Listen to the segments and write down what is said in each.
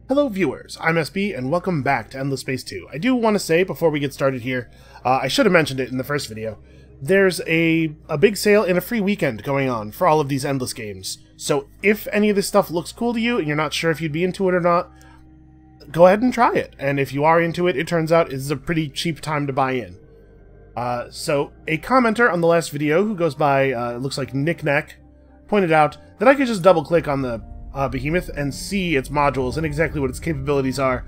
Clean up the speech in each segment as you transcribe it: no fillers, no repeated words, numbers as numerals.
Hello viewers, I'm SB and welcome back to Endless Space 2. I do want to say before we get started here, I should have mentioned it in the first video, there's a big sale and a free weekend going on for all of these Endless games. So if any of this stuff looks cool to you and you're not sure if you'd be into it or not, go ahead and try it. And if you are into it, it turns out it's a pretty cheap time to buy in. So a commenter on the last video who goes by, it looks like Knick-Knack, pointed out that I could just double click on the Behemoth and see its modules and exactly what its capabilities are.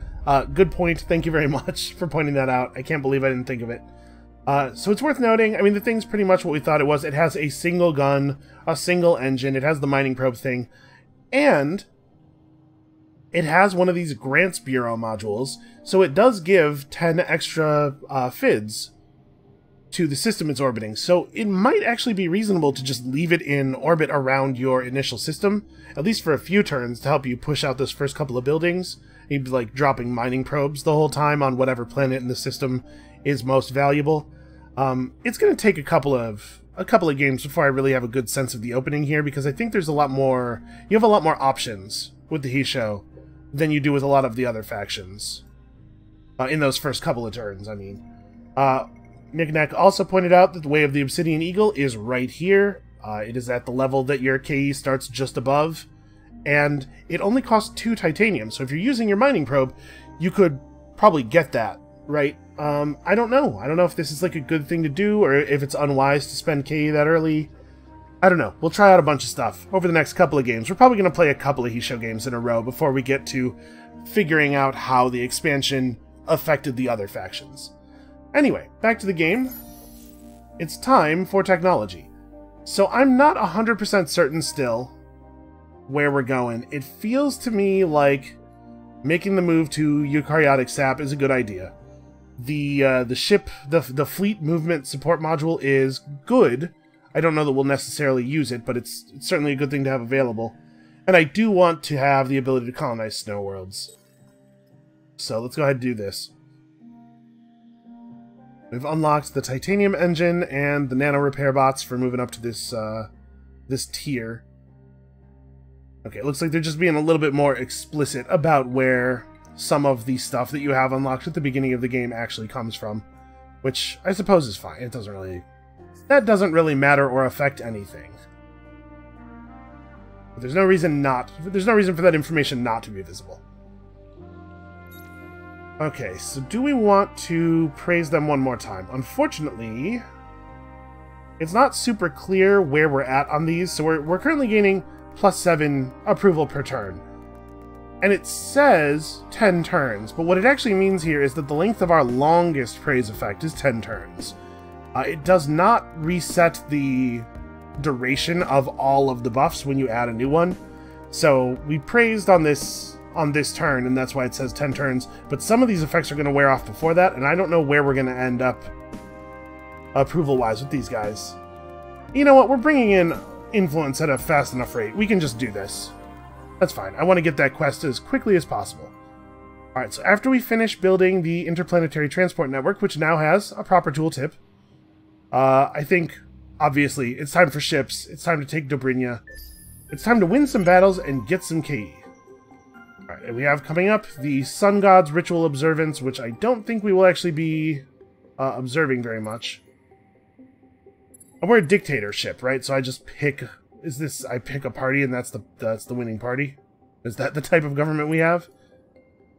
Good point. Thank you very much for pointing that out. I can't believe I didn't think of it. So it's worth noting, I mean, the thing's pretty much what we thought it was. It has a single gun, a single engine, it has the mining probe thing, and it has one of these Grants Bureau modules, so it does give 10 extra FIDs to the system it's orbiting. So it might actually be reasonable to just leave it in orbit around your initial system, at least for a few turns, to help you push out those first couple of buildings. You'd be like dropping mining probes the whole time on whatever planet in the system is most valuable. It's going to take a couple of games before I really have a good sense of the opening here, because I think there's a lot more, you have a lot more options with the Hisho than you do with a lot of the other factions. In those first couple of turns, I mean. Knick-Knack also pointed out that the Way of the Obsidian Eagle is right here. It is at the level that your KE starts just above, and it only costs 2 titanium, so if you're using your mining probe, you could probably get that, right? I don't know. I don't know if this is like a good thing to do, or if it's unwise to spend KE that early. I don't know. We'll try out a bunch of stuff over the next couple of games. We're probably going to play a couple of Hisho games in a row before we get to figuring out how the expansion affected the other factions. Anyway, back to the game. It's time for technology. So I'm not 100% certain still where we're going. It feels to me like making the move to eukaryotic sap is a good idea. The ship, the fleet movement support module is good. I don't know that we'll necessarily use it, but it's certainly a good thing to have available. And I do want to have the ability to colonize snow worlds. So let's go ahead and do this. We've unlocked the titanium engine and the nano repair bots for moving up to this this tier. Okay, it looks like they're just being a little bit more explicit about where some of the stuff that you have unlocked at the beginning of the game actually comes from, which I suppose is fine. It doesn't really, that doesn't really matter or affect anything. But there's no reason for that information not to be visible. Okay, so do we want to praise them one more time? Unfortunately, it's not super clear where we're at on these, so we're currently gaining +7 approval per turn. And it says 10 turns, but what it actually means here is that the length of our longest praise effect is 10 turns. It does not reset the duration of all of the buffs when you add a new one. So we praised on this turn, and that's why it says 10 turns, but some of these effects are going to wear off before that, and I don't know where we're going to end up approval-wise with these guys. You know what, we're bringing in influence at a fast enough rate. We can just do this. That's fine. I want to get that quest as quickly as possible. Alright, so after we finish building the interplanetary transport network, which now has a proper tooltip, I think, obviously, it's time for ships, it's time to take Dobrynia, it's time to win some battles and get some KE. Alright, and we have coming up the Sun God's Ritual Observance, which I don't think we will actually be observing very much. And we're a dictatorship, right? So I just pick, I pick a party and that's the winning party? Is that the type of government we have?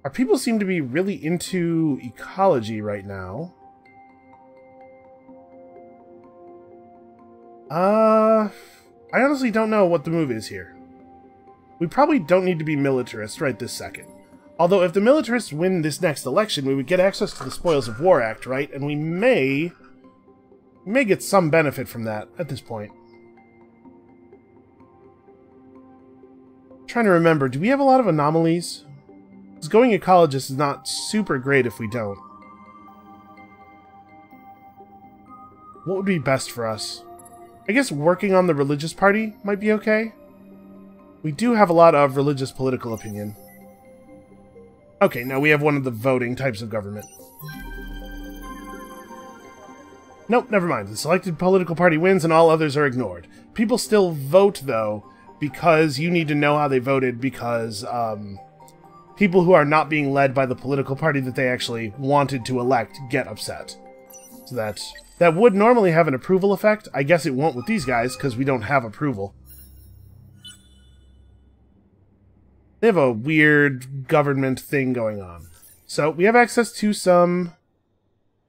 Our people seem to be really into ecology right now. I honestly don't know what the move is here. We probably don't need to be militarist right this second. Although if the militarists win this next election, we would get access to the Spoils of War Act, right? And we may get some benefit from that at this point. I'm trying to remember, do we have a lot of anomalies? Because going ecologist is not super great if we don't. What would be best for us? I guess working on the religious party might be okay. We do have a lot of religious political opinion. Okay, now we have one of the voting types of government. Nope, never mind. The selected political party wins and all others are ignored. People still vote, though, because you need to know how they voted, because people who are not being led by the political party that they actually wanted to elect get upset. So that would normally have an approval effect. I guess it won't with these guys, because we don't have approval. They have a weird government thing going on. So we have access to some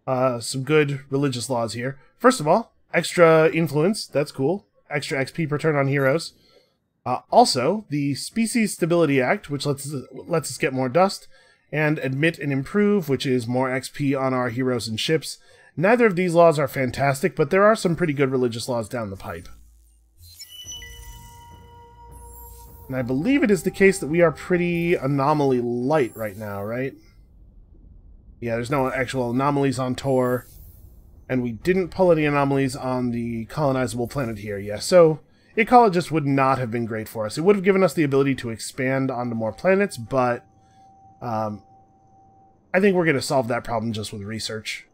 good religious laws here. First of all, extra influence. That's cool. Extra XP per turn on heroes. Also, the Species Stability Act, which lets us get more dust, and Admit and Improve, which is more XP on our heroes and ships. Neither of these laws are fantastic, but there are some pretty good religious laws down the pipe. And I believe it is the case that we are pretty anomaly light right now, right? Yeah, there's no actual anomalies on Tor, and we didn't pull any anomalies on the colonizable planet here, yeah, so Ecologist would not have been great for us. It would have given us the ability to expand onto more planets, but I think we're going to solve that problem just with research.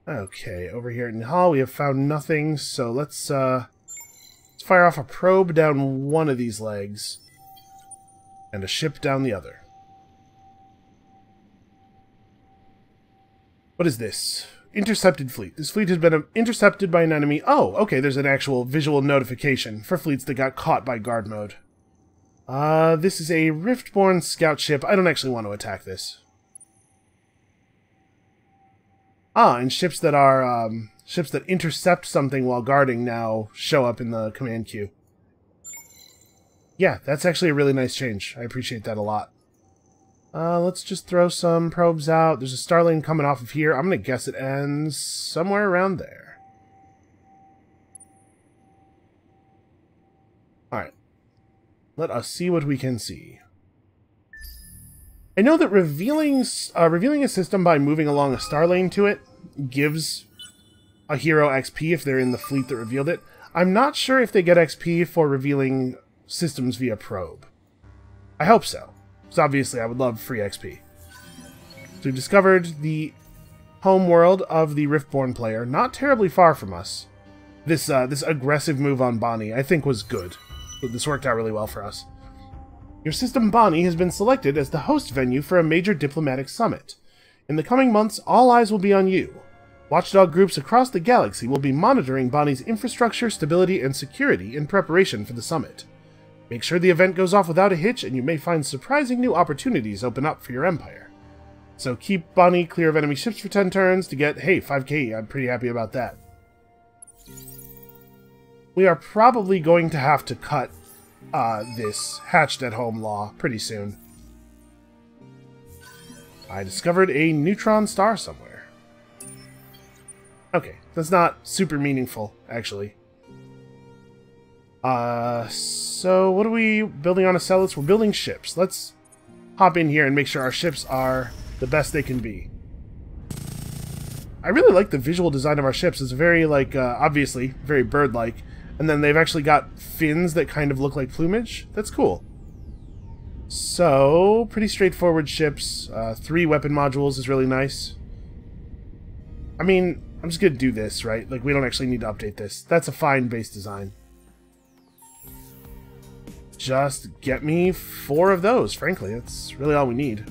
Okay, over here in Hall we have found nothing, so let's fire off a probe down one of these legs, and a ship down the other. What is this? Intercepted fleet. This fleet has been intercepted by an enemy. Oh, okay, there's an actual visual notification for fleets that got caught by guard mode. This is a Riftborn scout ship. I don't actually want to attack this. Ah, and ships that are, ships that intercept something while guarding now show up in the command queue. Yeah, that's actually a really nice change. I appreciate that a lot. Let's just throw some probes out. There's a Starling coming off of here. I'm gonna guess it ends somewhere around there. Alright. Let us see what we can see. I know that revealing a system by moving along a star lane to it gives a hero XP if they're in the fleet that revealed it. I'm not sure if they get XP for revealing systems via probe. I hope so, because obviously I would love free XP. So we've discovered the home world of the Riftborn player, not terribly far from us. This aggressive move on Bonnie I think was good. This worked out really well for us. Your system Bonnie has been selected as the host venue for a major diplomatic summit. In the coming months, all eyes will be on you. Watchdog groups across the galaxy will be monitoring Bonnie's infrastructure, stability, and security in preparation for the summit. Make sure the event goes off without a hitch, and you may find surprising new opportunities open up for your empire. So keep Bonnie clear of enemy ships for 10 turns to get, hey, 5k, I'm pretty happy about that. We are probably going to have to cut this hatched at home law pretty soon. I discovered a neutron star somewhere. Okay, that's not super meaningful, actually. So what are we building on Acellus? We're building ships. Let's hop in here and make sure our ships are the best they can be. I really like the visual design of our ships. It's very, like, obviously, very bird-like. And then they've actually got fins that kind of look like plumage. That's cool. So, pretty straightforward ships. 3 weapon modules is really nice. I mean, I'm just gonna do this, right? Like, we don't actually need to update this. That's a fine base design. Just get me 4 of those, frankly. That's really all we need.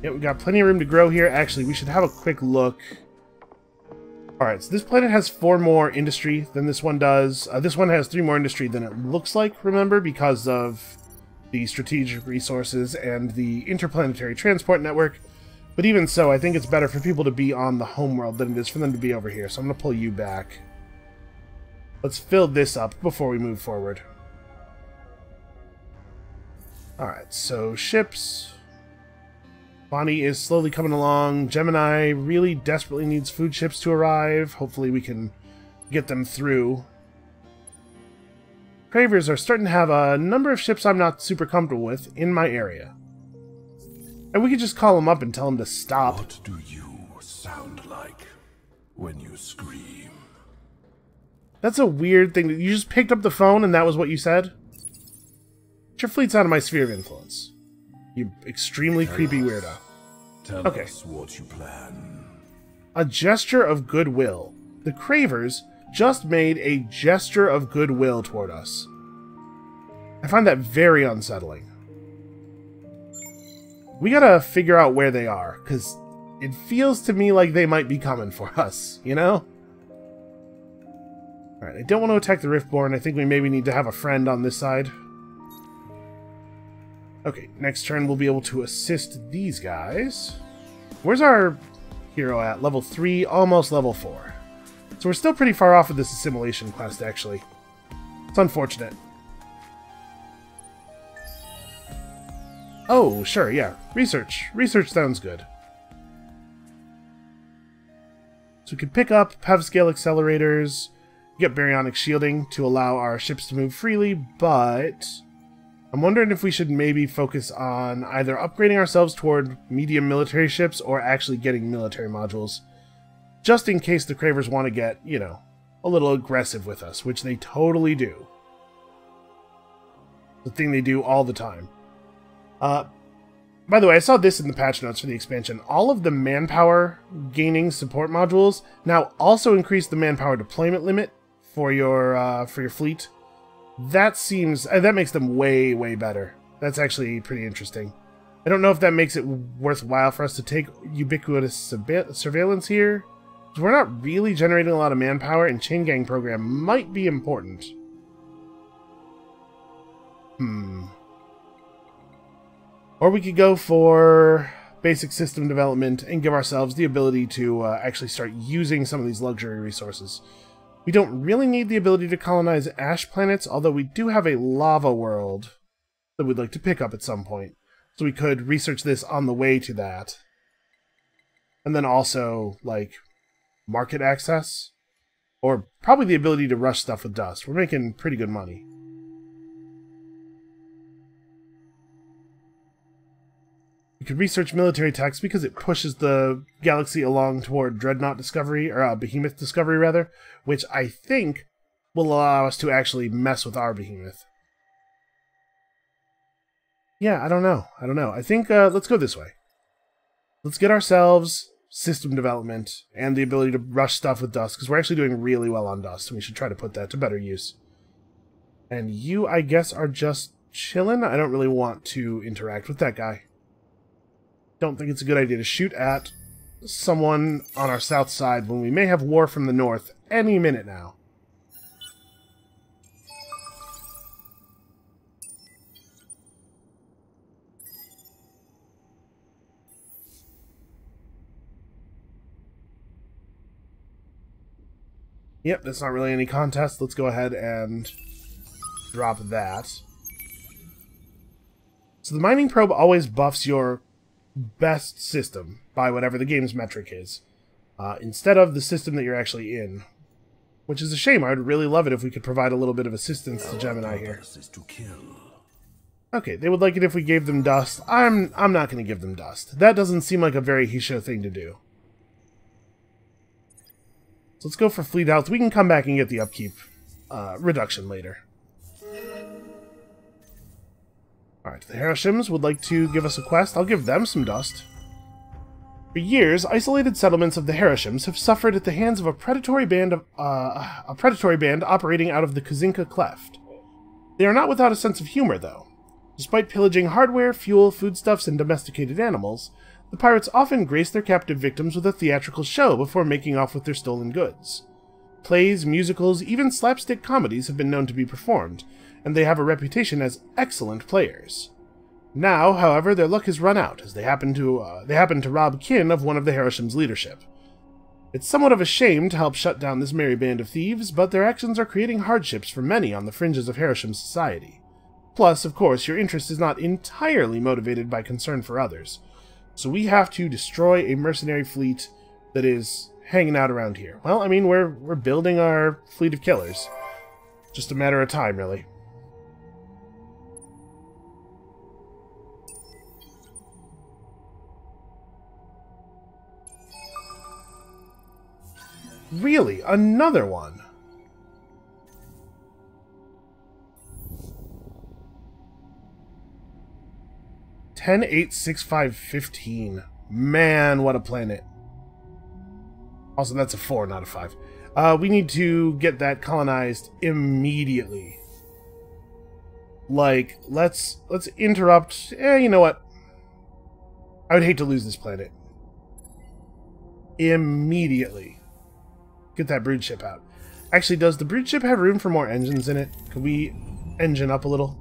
Yeah, we've got plenty of room to grow here. Actually, we should have a quick look. Alright, so this planet has 4 more industry than this one does. This one has 3 more industry than it looks like, remember, because of the strategic resources and the interplanetary transport network. But even so, I think it's better for people to be on the homeworld than it is for them to be over here. So I'm going to pull you back. Let's fill this up before we move forward. Alright, so ships. Bonnie is slowly coming along. Gemini really desperately needs food ships to arrive. Hopefully we can get them through. Cravers are starting to have a number of ships I'm not super comfortable with in my area. And we could just call them up and tell them to stop. What do you sound like when you scream? That's a weird thing. You just picked up the phone and that was what you said? Your fleet's out of my sphere of influence. You extremely creepy weirdo. Tell okay. us what you plan. A gesture of goodwill. The Cravers just made a gesture of goodwill toward us. I find that very unsettling. We gotta figure out where they are, because it feels to me like they might be coming for us, you know? Alright, I don't want to attack the Riftborn. I think we maybe need to have a friend on this side. Okay, next turn we'll be able to assist these guys. Where's our hero at? Level 3, almost level 4. So we're still pretty far off of this assimilation quest, actually. It's unfortunate. Oh, sure, yeah. Research. Research sounds good. So we could pick up Pevscale accelerators, get baryonic shielding to allow our ships to move freely, but I'm wondering if we should maybe focus on either upgrading ourselves toward medium military ships or actually getting military modules, just in case the Cravers want to get, you know, a little aggressive with us, which they totally do. The thing they do all the time. By the way, I saw this in the patch notes for the expansion. All of the manpower gaining support modules now also increase the manpower deployment limit for your fleet. That seems that makes them way, way better. That's actually pretty interesting. I don't know if that makes it worthwhile for us to take ubiquitous surveillance here. We're not really generating a lot of manpower, and Chain Gang program might be important. Or we could go for basic system development and give ourselves the ability to actually start using some of these luxury resources. We don't really need the ability to colonize ash planets, although we do have a lava world that we'd like to pick up at some point. So we could research this on the way to that. And then also, like, market access. Or probably the ability to rush stuff with dust. We're making pretty good money. We could research military techs because it pushes the galaxy along toward Dreadnought discovery, or Behemoth discovery, rather, which I think will allow us to actually mess with our Behemoth. Yeah, I don't know. I think, let's go this way. Let's get ourselves system development and the ability to rush stuff with dust, because we're actually doing really well on dust, and we should try to put that to better use. And you, I guess, are just chilling? I don't really want to interact with that guy. Don't think it's a good idea to shoot at someone on our south side when we may have war from the north any minute now. Yep, that's not really any contest. Let's go ahead and drop that. So the mining probe always buffs your best system by whatever the game's metric is, instead of the system that you're actually in, which is a shame. I'd really love it if we could provide a little bit of assistance to Gemini here. Okay, they would like it if we gave them dust. I'm not going to give them dust. That doesn't seem like a very Hisho thing to do. So let's go for fleet health. We can come back and get the upkeep reduction later. Alright, the Harashims would like to give us a quest. I'll give them some dust. For years, isolated settlements of the Harashims have suffered at the hands of a predatory band operating out of the Kazinka Cleft. They are not without a sense of humor, though. Despite pillaging hardware, fuel, foodstuffs, and domesticated animals, the pirates often grace their captive victims with a theatrical show before making off with their stolen goods. Plays, musicals, even slapstick comedies have been known to be performed, and they have a reputation as excellent players. Now, however, their luck has run out, as they happen to rob kin of one of the Harashim's leadership. It's somewhat of a shame to help shut down this merry band of thieves, but their actions are creating hardships for many on the fringes of Harashim society. Plus, of course, your interest is not entirely motivated by concern for others, so we have to destroy a mercenary fleet that is hanging out around here. Well, I mean, we're building our fleet of killers. Just a matter of time, really. Really? Another one? $10, $8, $6, $5, $15. Man, what a planet. Also, that's a 4, not a 5. We need to get that colonized immediately. Like, let's interrupt. You know what? I would hate to lose this planet. Immediately. Get that brood ship out. Actually, does the brood ship have room for more engines in it? Could we engine up a little?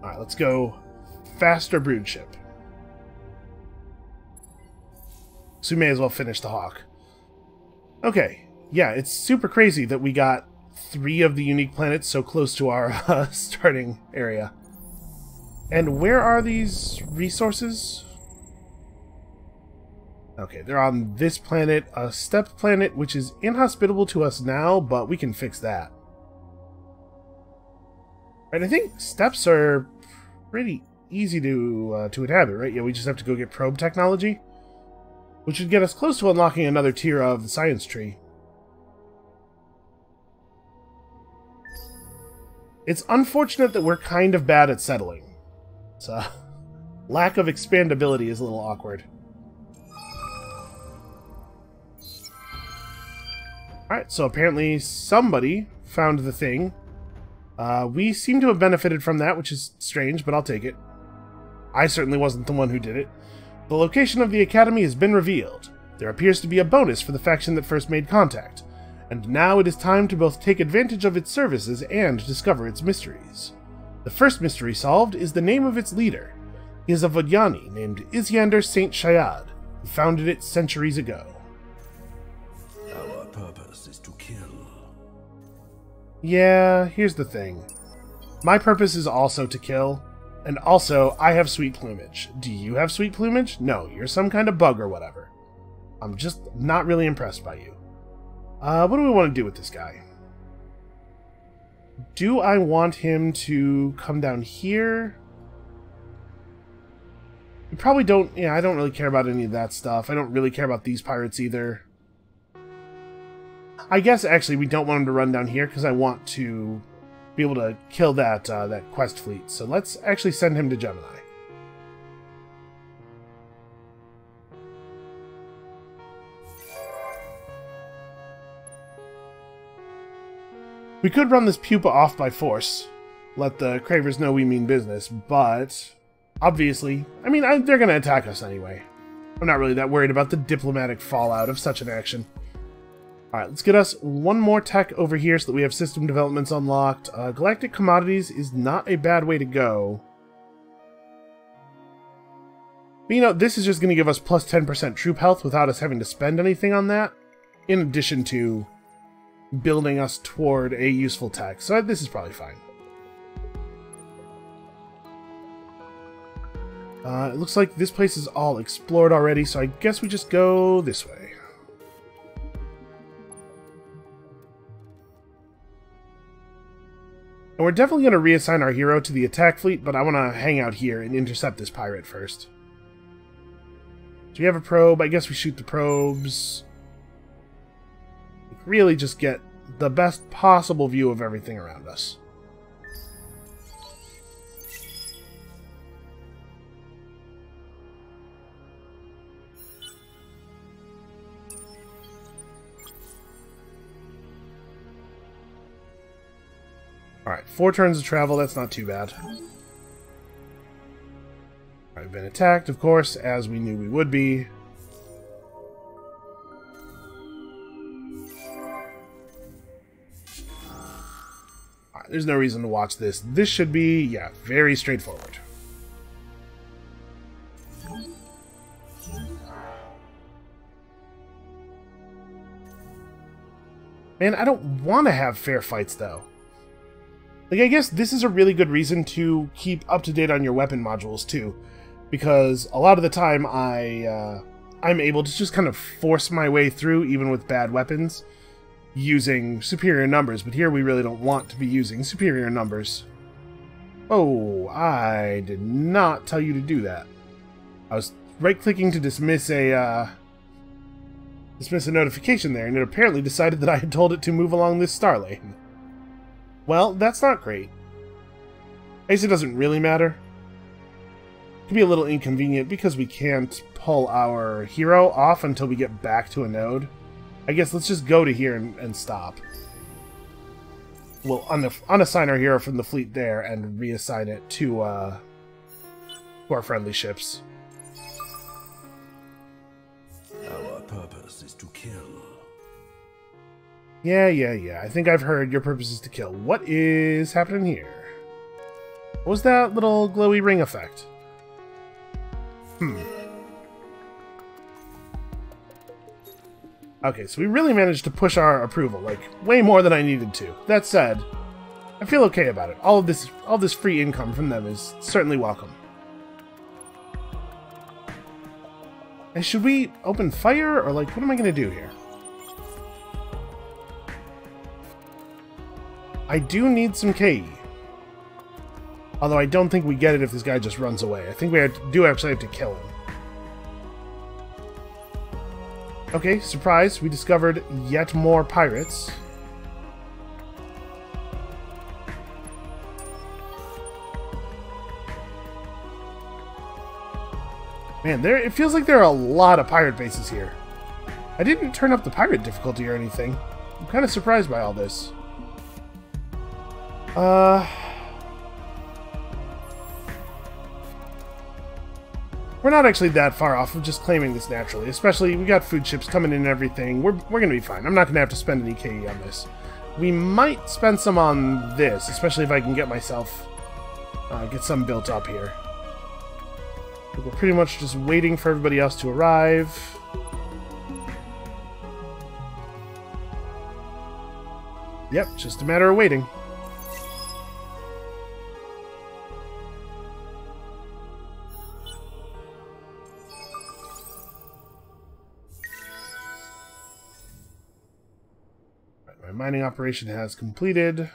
Alright, let's go faster brood ship. So we may as well finish the Hawk. Okay, yeah, it's super crazy that we got 3 of the unique planets so close to our starting area. And where are these resources? Okay, they're on this planet, a steppe planet, which is inhospitable to us now, but we can fix that. Right, I think steppes are pretty easy to inhabit, right? Yeah, we just have to go get probe technology, which would get us close to unlocking another tier of the science tree. It's unfortunate that we're kind of bad at settling. So, lack of expandability is a little awkward. Alright, so apparently somebody found the thing. We seem to have benefited from that, which is strange, but I'll take it. I certainly wasn't the one who did it. The location of the Academy has been revealed. There appears to be a bonus for the faction that first made contact, and now it is time to both take advantage of its services and discover its mysteries. The first mystery solved is the name of its leader. He is a Vodyani named Isyander Saint Shayad, who founded it centuries ago. Our purpose is to kill. Yeah, here's the thing. My purpose is also to kill, and also, I have sweet plumage. Do you have sweet plumage? No, you're some kind of bug or whatever. I'm just not really impressed by you. What do we want to do with this guy? Do I want him to come down here? We probably don't... Yeah, I don't really care about any of that stuff. I don't really care about these pirates either. I guess, actually, we don't want him to run down here because I want to be able to kill that that quest fleet. So let's actually send him to Gemini. We could run this pupa off by force, let the Cravers know we mean business, but obviously, I mean, they're going to attack us anyway. I'm not really that worried about the diplomatic fallout of such an action. Alright, let's get us one more tech over here so that we have system developments unlocked. Galactic Commodities is not a bad way to go. But, you know, this is just going to give us plus 10% troop health without us having to spend anything on that, in addition to building us toward a useful tech. So this is probably fine. It looks like this place is all explored already, so I guess we just go this way. And we're definitely going to reassign our hero to the attack fleet, but I want to hang out here and intercept this pirate first. Do we have a probe? I guess we shoot the probes. Really just get the best possible view of everything around us. Alright, 4 turns of travel, that's not too bad. I've been attacked, of course, as we knew we would be. Alright, there's no reason to watch this. This should be, yeah, very straightforward. Man, I don't want to have fair fights, though. Like, I guess this is a really good reason to keep up to date on your weapon modules, too. Because a lot of the time, I'm able to just kind of force my way through, even with bad weapons, using superior numbers. But here we really don't want to be using superior numbers. Oh, I did not tell you to do that. I was right-clicking to dismiss a notification there, and it apparently decided that I had told it to move along this star lane. Well, that's not great. I guess it doesn't really matter. can be a little inconvenient because we can't pull our hero off until we get back to a node. I guess let's just go to here and stop. We'll unassign our hero from the fleet there and reassign it to our friendly ships. Our purpose is to kill. Yeah. I think I've heard your purpose is to kill. What is happening here? What was that little glowy ring effect? Okay, so we really managed to push our approval, like, way more than I needed to. That said, I feel okay about it. All this free income from them is certainly welcome. And should we open fire, or, like, what am I going to do here? I do need some KE. Although I don't think we get it if this guy just runs away. I think we do actually have to kill him. Okay, surprise, we discovered yet more pirates. Man, it feels like there are a lot of pirate bases here. I didn't turn up the pirate difficulty or anything. I'm kind of surprised by all this. We're not actually that far off of just claiming this naturally, especially we got food ships coming in and everything. We're gonna be fine. I'm not gonna have to spend any KE on this. We might spend some on this, especially if I can get myself get some built up here. We're pretty much just waiting for everybody else to arrive. Yep, just a matter of waiting. Mining operation has completed.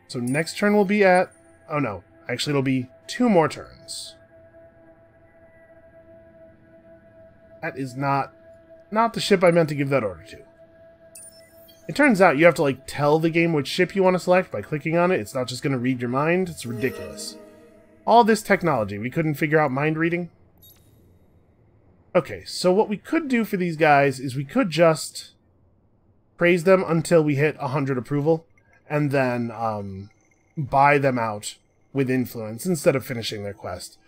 So next turn will be at... Oh no, actually it'll be 2 more turns. That is not the ship I meant to give that order to. It turns out you have to, like, tell the game which ship you want to select by clicking on it. It's not just going to read your mind. It's ridiculous. All this technology, we couldn't figure out mind reading? Okay, so what we could do for these guys is we could just praise them until we hit 100 approval, and then buy them out with influence instead of finishing their quest,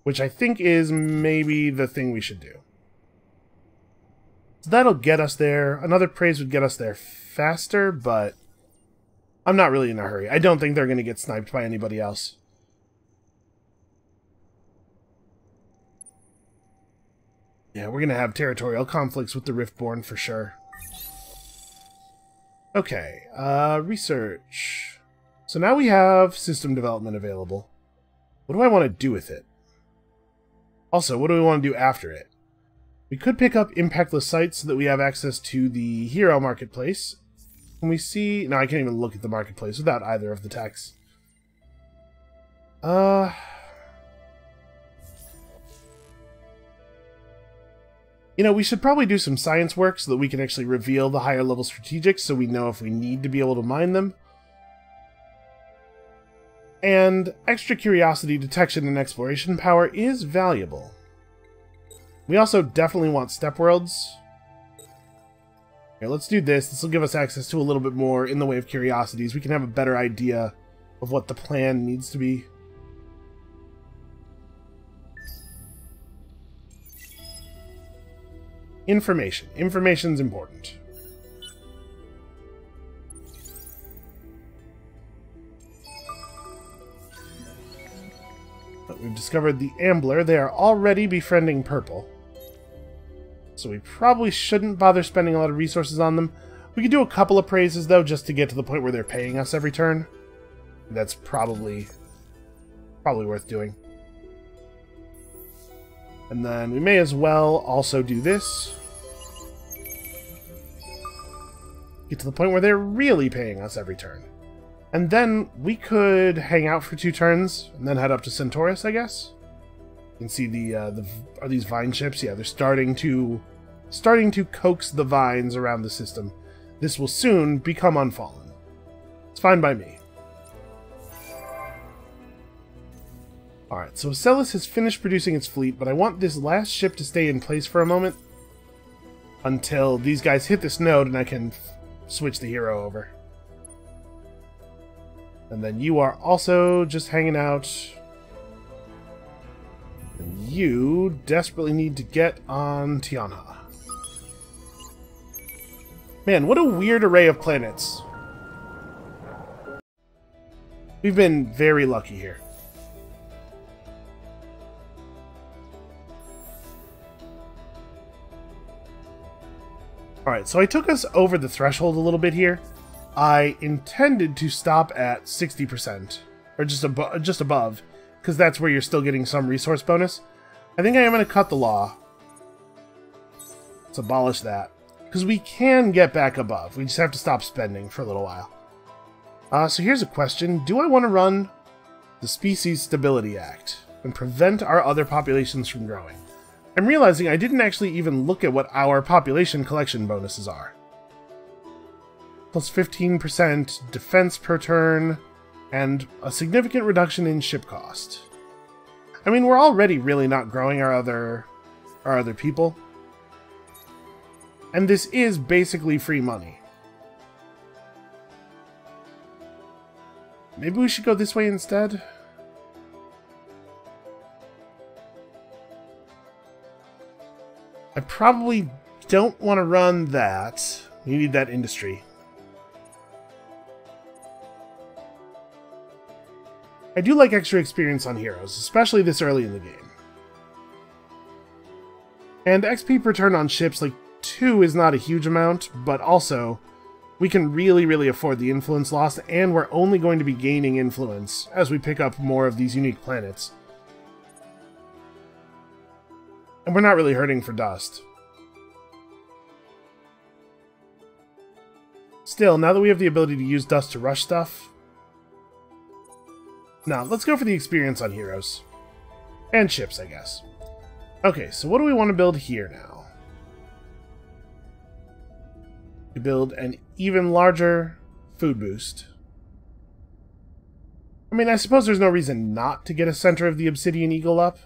which I think is maybe the thing we should do. So that'll get us there. Another praise would get us there faster, but I'm not really in a hurry. I don't think they're going to get sniped by anybody else. Yeah, we're going to have territorial conflicts with the Riftborn for sure. Okay, research. So now we have system development available. What do I want to do with it? Also, what do we want to do after it? We could pick up impactless sites so that we have access to the hero marketplace. Can we see... No, I can't even look at the marketplace without either of the techs. You know, we should probably do some science work so that we can actually reveal the higher level strategics so we know if we need to be able to mine them. And extra curiosity, detection, and exploration power is valuable. We also definitely want step worlds. Okay, let's do this. This will give us access to a little bit more in the way of curiosities. We can have a better idea of what the plan needs to be. Information. Information's important. But we've discovered the Ambler. They are already befriending Purple. So we probably shouldn't bother spending a lot of resources on them. We could do a couple of praises, though, just to get to the point where they're paying us every turn. That's probably worth doing. And then we may as well also do this. Get to the point where they're really paying us every turn. And then we could hang out for 2 turns and then head up to Centaurus, I guess. You can see are these vine ships? Yeah, they're starting to coax the vines around the system. This will soon become Unfallen. It's fine by me. Alright, so Acellus has finished producing its fleet, but I want this last ship to stay in place for a moment until these guys hit this node and I can switch the hero over. And then you are also just hanging out. And you desperately need to get on Tianha. Man, what a weird array of planets. We've been very lucky here. Alright, so I took us over the threshold a little bit here. I intended to stop at 60%, or just above, because that's where you're still getting some resource bonus. I think I am going to cut the law. Let's abolish that. Because we can get back above. We just have to stop spending for a little while. So here's a question. Do I want to run the Species Stability Act and prevent our other populations from growing? I'm realizing I didn't actually even look at what our population collection bonuses are. Plus 15% defense per turn, and a significant reduction in ship cost. I mean, we're already really not growing our other people. And this is basically free money. Maybe we should go this way instead? I probably don't want to run that. We need that industry. I do like extra experience on heroes, especially this early in the game. And XP per turn on ships, like 2 is not a huge amount, but also we can really afford the influence loss, and we're only going to be gaining influence as we pick up more of these unique planets. And we're not really hurting for dust. Still, now that we have the ability to use dust to rush stuff... Now, let's go for the experience on heroes. And ships, I guess. Okay, so what do we want to build here now? We build an even larger food boost. I mean, I suppose there's no reason not to get a Center of the Obsidian Eagle up.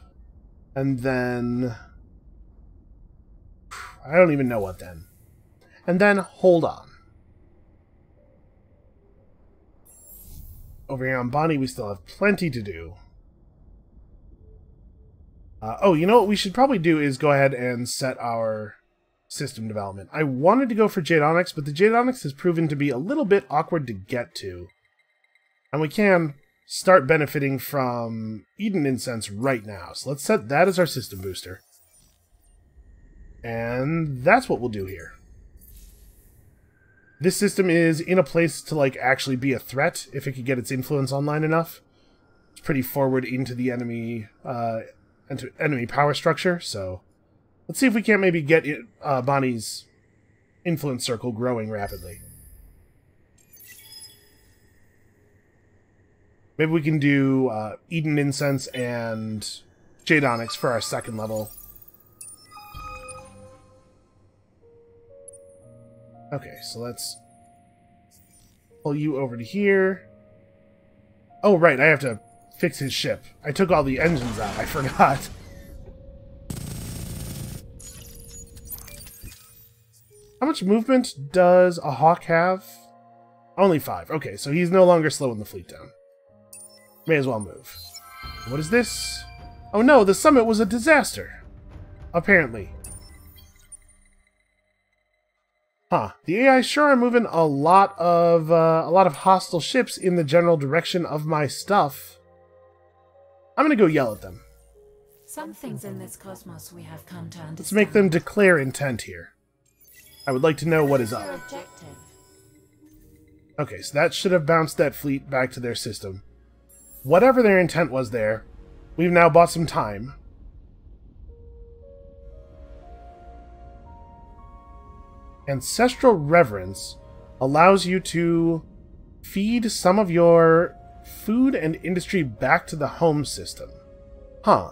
And then... I don't even know what then. And then, hold on. Over here on Bonnie, we still have plenty to do. Oh, you know what we should probably do is go ahead and set our system development. I wanted to go for Jade Onyx, but the Jade Onyx has proven to be a little bit awkward to get to. And we can start benefiting from Eden Incense right now. So let's set that as our system booster. And that's what we'll do here. This system is in a place to, like, actually be a threat if it could get its influence online enough. It's pretty forward into the enemy power structure, so let's see if we can't maybe get Bonnie's influence circle growing rapidly. Maybe we can do Eden Incense and Jade Onyx for our second level. Okay, so let's pull you over to here. Oh, right, I have to fix his ship. I took all the engines out. I forgot. How much movement does a Hawk have? Only 5. Okay, so he's no longer slowing the fleet down. May as well move. What is this? Oh no, the summit was a disaster. Apparently. Huh. The AI sure are moving a lot of hostile ships in the general direction of my stuff. I'm gonna go yell at them. Some things in this cosmos we have come to understand. Let's make them declare intent here. I would like to know what is up. Okay, so that should have bounced that fleet back to their system. Whatever their intent was there, we've now bought some time. Ancestral Reverence allows you to feed some of your food and industry back to the home system. Huh.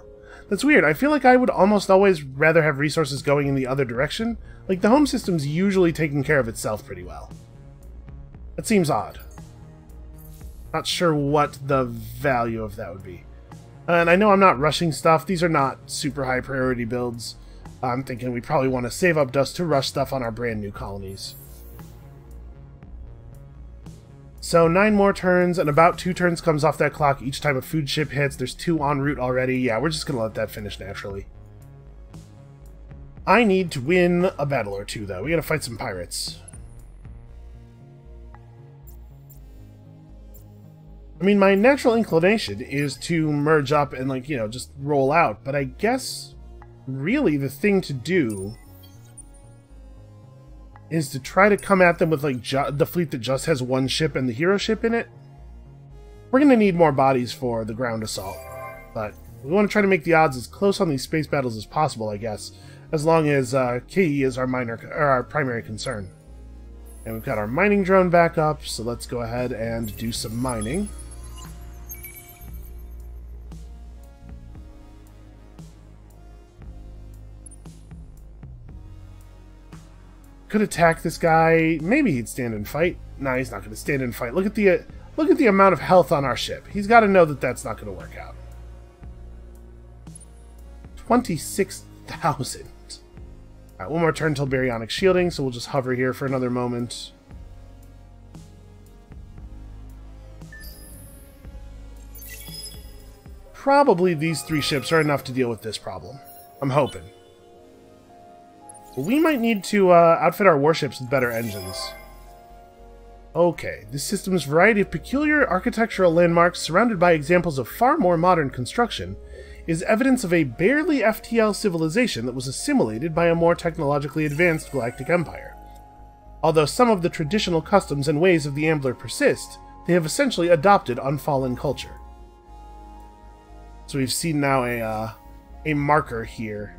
That's weird. I feel like I would almost always rather have resources going in the other direction. Like, the home system's usually taking care of itself pretty well. That seems odd. Not sure what the value of that would be. And I know I'm not rushing stuff. These are not super high priority builds. I'm thinking we probably want to save up dust to rush stuff on our brand new colonies. So 9 more turns, and about 2 turns comes off that clock each time a food ship hits. There's 2 en route already. Yeah, we're just going to let that finish naturally. I need to win a battle or 2, though. We got to fight some pirates. I mean, my natural inclination is to merge up and, like, you know, just roll out. But I guess, really, the thing to do is to try to come at them with, like, the fleet that just has 1 ship and the hero ship in it. We're going to need more bodies for the ground assault. But we want to try to make the odds as close on these space battles as possible, I guess. As long as KE is our primary concern. And we've got our mining drone back up, so let's go ahead and do some mining. Could attack this guy. Maybe he'd stand and fight. Nah, he's not going to stand and fight. Look at the amount of health on our ship. He's got to know that that's not going to work out. 26,000. Alright, one more turn till baryonic shielding, so we'll just hover here for another moment. Probably these 3 ships are enough to deal with this problem. I'm hoping. We might need to outfit our warships with better engines. Okay, this system's variety of peculiar architectural landmarks surrounded by examples of far more modern construction is evidence of a barely FTL civilization that was assimilated by a more technologically advanced galactic empire. Although some of the traditional customs and ways of the Ambler persist, they have essentially adopted unfallen culture. So we've seen now a marker here.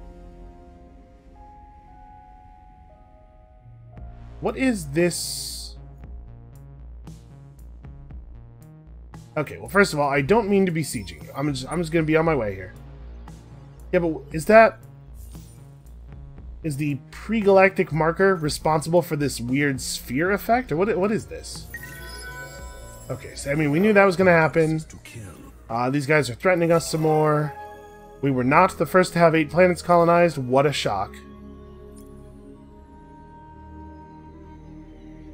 What is this? Okay, well, first of all, I don't mean to be sieging you. I'm just going to be on my way here. Yeah, but is the pre-galactic marker responsible for this weird sphere effect? Or what is this? Okay, so I mean, we knew that was going to happen. These guys are threatening us some more. We were not the first to have 8 planets colonized. What a shock.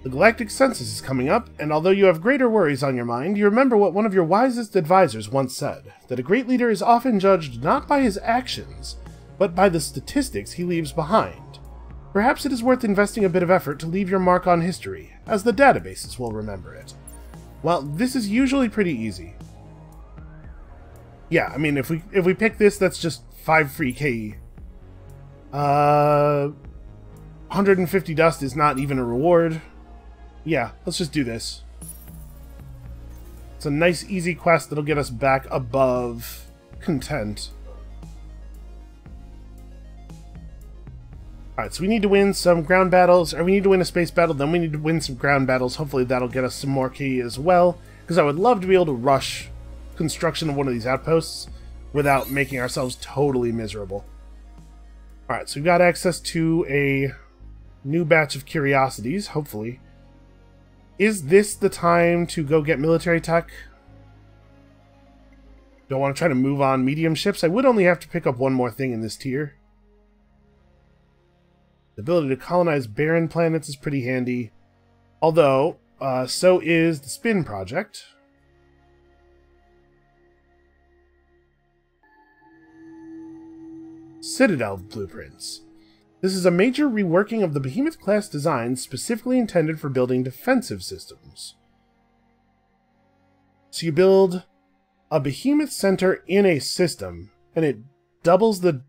The galactic census is coming up, and although you have greater worries on your mind, you remember what one of your wisest advisors once said, that a great leader is often judged not by his actions, but by the statistics he leaves behind. Perhaps it is worth investing a bit of effort to leave your mark on history, as the databases will remember it. Well, this is usually pretty easy. Yeah, I mean, if we pick this, that's just 5 free KE. 150 dust is not even a reward. Yeah, let's just do this. It's a nice, easy quest that'll get us back above content. Alright, so we need to win some ground battles, or we need to win a space battle, then we need to win some ground battles. Hopefully that'll get us some more KE as well, because I would love to be able to rush construction of one of these outposts without making ourselves totally miserable. Alright, so we've got access to a new batch of curiosities, hopefully. Is this the time to go get military tech? Do I want to try to move on medium ships? I would only have to pick up one more thing in this tier. The ability to colonize barren planets is pretty handy. Although, so is the Spin project. Citadel blueprints. This is a major reworking of the Behemoth-class design specifically intended for building defensive systems. So you build a Behemoth center in a system, and it doubles the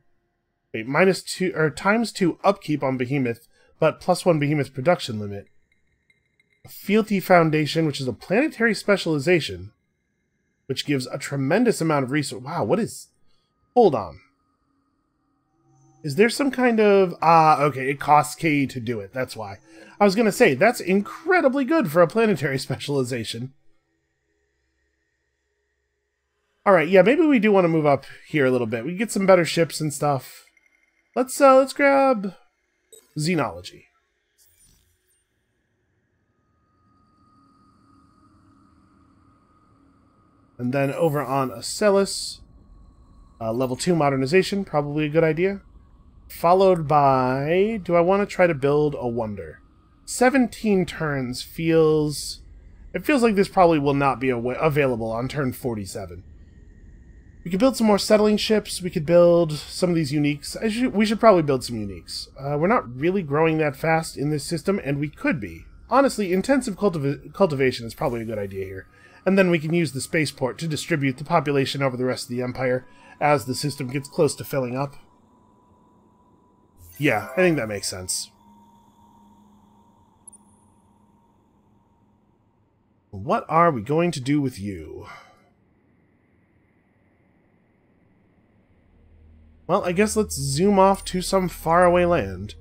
-2 or ×2 upkeep on Behemoth, but +1 Behemoth production limit. A Fealty Foundation, which is a planetary specialization, which gives a tremendous amount of resource. Wow, what is... Hold on. Is there some kind of... okay, it costs KE to do it, that's why. I was going to say, that's incredibly good for a planetary specialization. Alright, yeah, maybe we do want to move up here a little bit. We can get some better ships and stuff. Let's grab Xenology. And then over on Acellus, Level 2 modernization, probably a good idea. Followed by... do I want to try to build a wonder? 17 turns feels... it feels like this probably will not be available on turn 47. We could build some more settling ships. We could build some of these uniques. We should probably build some uniques. We're not really growing that fast in this system, and we could be. Honestly, intensive cultivation is probably a good idea here. And then we can use the spaceport to distribute the population over the rest of the Empire as the system gets close to filling up. Yeah, I think that makes sense. What are we going to do with you? Well, I guess let's zoom off to some faraway land.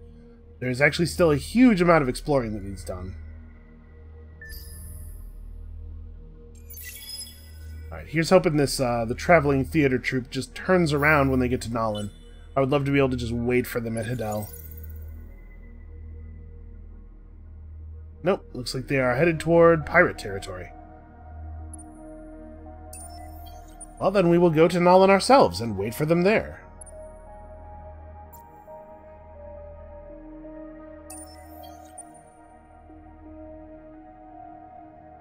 There's actually still a huge amount of exploring that needs done. Alright, here's hoping this, the traveling theater troupe just turns around when they get to Nalin. I would love to be able to just wait for them at Hidel. Nope, looks like they are headed toward pirate territory. Well, then we will go to Nalin ourselves and wait for them there.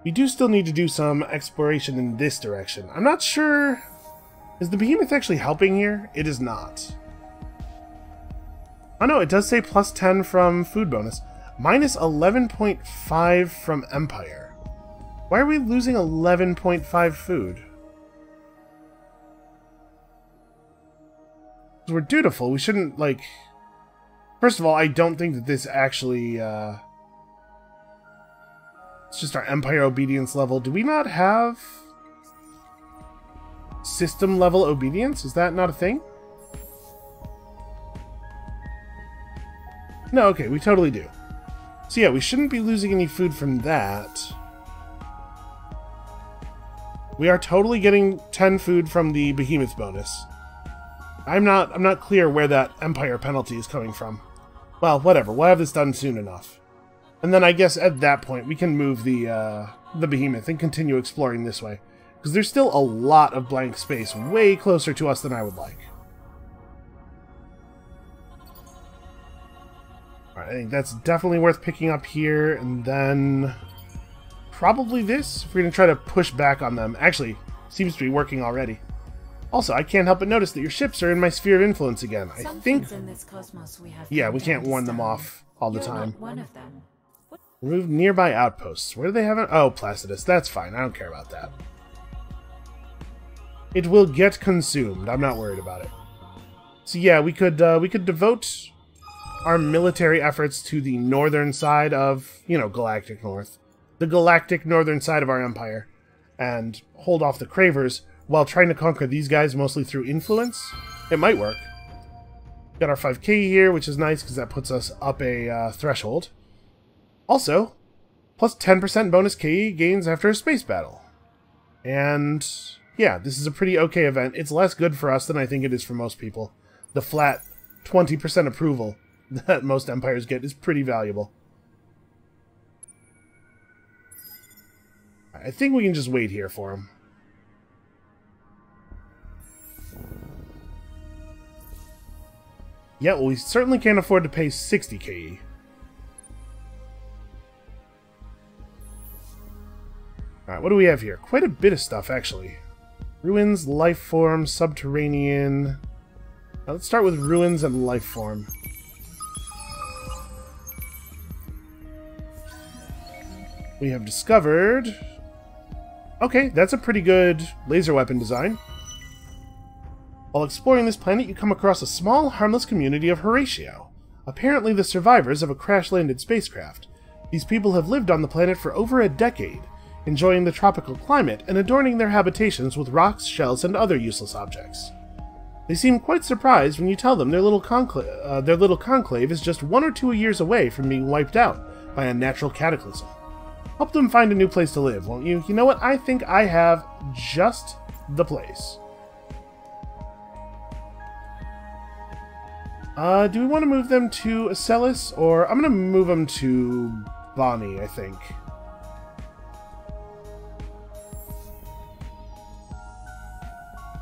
We do still need to do some exploration in this direction. I'm not sure... is the behemoth actually helping here? It is not. Oh no, it does say plus 10 from food bonus. Minus 11.5 from Empire. Why are we losing 11.5 food? Because we're dutiful. We shouldn't, like... First of all, I don't think that this actually... it's just our Empire obedience level. Do we not have system level obedience? Is that not a thing? No, okay, we totally do. So yeah, we shouldn't be losing any food from that. We are totally getting 10 food from the behemoth bonus. I'm not clear where that Empire penalty is coming from. Well, whatever, we'll have this done soon enough. And then I guess at that point we can move the behemoth and continue exploring this way. Because there's still a lot of blank space way closer to us than I would like. Alright, I think that's definitely worth picking up here, and then... probably this, if we're going to try to push back on them. Actually, seems to be working already. Also, I can't help but notice that your ships are in my sphere of influence again. I think... in this cosmos we have yeah, we can't warn them off all the time. Not one of them. Remove nearby outposts. Where do they have it? Oh, Placidus. That's fine. I don't care about that. It will get consumed. I'm not worried about it. So yeah, we could devote our military efforts to the northern side of, you know, Galactic North. The galactic northern side of our empire. And hold off the Cravers while trying to conquer these guys mostly through influence. It might work. Got our 5k here, which is nice because that puts us up a threshold. Also, plus 10% bonus KE gains after a space battle. And yeah, this is a pretty okay event. It's less good for us than I think it is for most people. The flat 20% approval that most empires get is pretty valuable. I think we can just wait here for him. Yeah, well, we certainly can't afford to pay 60 KE. Alright, what do we have here? Quite a bit of stuff, actually. Ruins, life form, subterranean... Now, let's start with ruins and life form. We have discovered... okay, that's a pretty good laser weapon design. While exploring this planet, you come across a small, harmless community of Horatio. Apparently the survivors of a crash-landed spacecraft. These people have lived on the planet for over a decade, enjoying the tropical climate and adorning their habitations with rocks, shells, and other useless objects. They seem quite surprised when you tell them their little conclave is just 1 or 2 years away from being wiped out by a natural cataclysm. Help them find a new place to live, won't you? You know what? I think I have just the place. Do we want to move them to Acellus, or I'm going to move them to Bonnie, I think.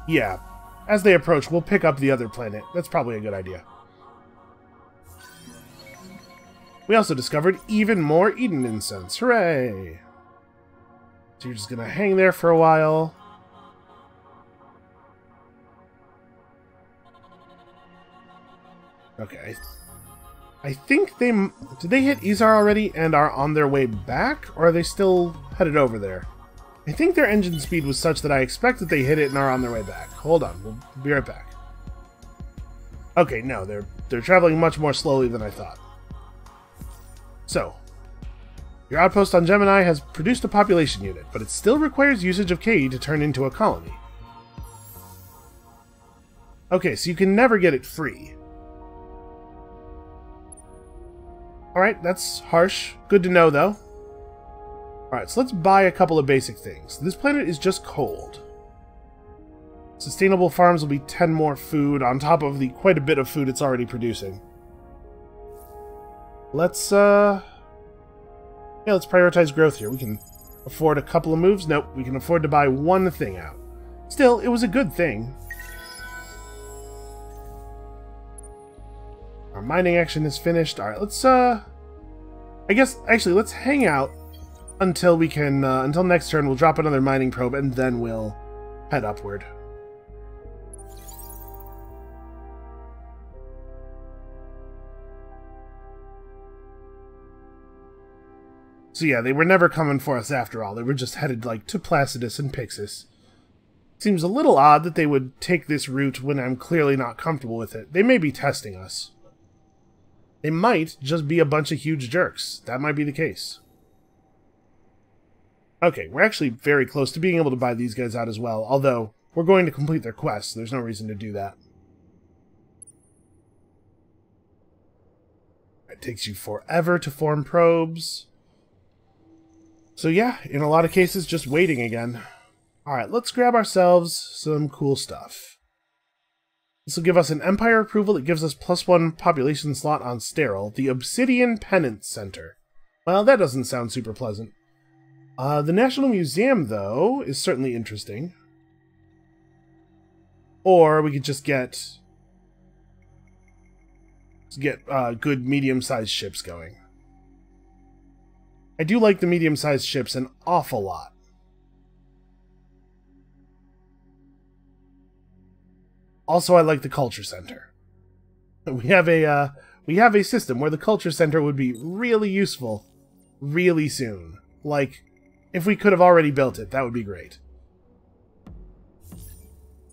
Yeah, as they approach, we'll pick up the other planet. That's probably a good idea. We also discovered even more Eden incense. Hooray! So you're just gonna hang there for a while. Okay. I think they... Did they hit Izar already and are on their way back? Or are they still headed over there? I think their engine speed was such that I expect that they hit it and are on their way back. Hold on, we'll be right back. Okay, no, they're traveling much more slowly than I thought. So, your outpost on Gemini has produced a population unit, but it still requires usage of KE to turn into a colony. Okay, so you can never get it free. Alright, that's harsh. Good to know, though. Alright, so let's buy a couple of basic things. This planet is just cold. Sustainable farms will be 10 more food on top of the quite a bit of food it's already producing. Let's prioritize growth here. We can afford a couple of moves. Nope, we can afford to buy one thing out. Still, it was a good thing. Our mining action is finished. Alright, let's, I guess, actually, let's hang out until we can, until next turn. We'll drop another mining probe, and then we'll head upward. So yeah, they were never coming for us after all. They were just headed, like, to Placidus and Pixis. Seems a little odd that they would take this route when I'm clearly not comfortable with it. They may be testing us. They might just be a bunch of huge jerks. That might be the case. Okay, we're actually very close to being able to buy these guys out as well, although we're going to complete their quest, so there's no reason to do that. It takes you forever to form probes. So yeah, in a lot of cases, just waiting again. Alright, let's grab ourselves some cool stuff. This will give us an Empire approval that gives us +1 population slot on Sterile, the Obsidian Penance Center. Well, that doesn't sound super pleasant. The National Museum, though, is certainly interesting. Or we could just get good medium-sized ships going. I do like the medium-sized ships an awful lot. Also, I like the Culture Center. We have a system where the Culture Center would be really useful really soon. Like, if we could have already built it, that would be great.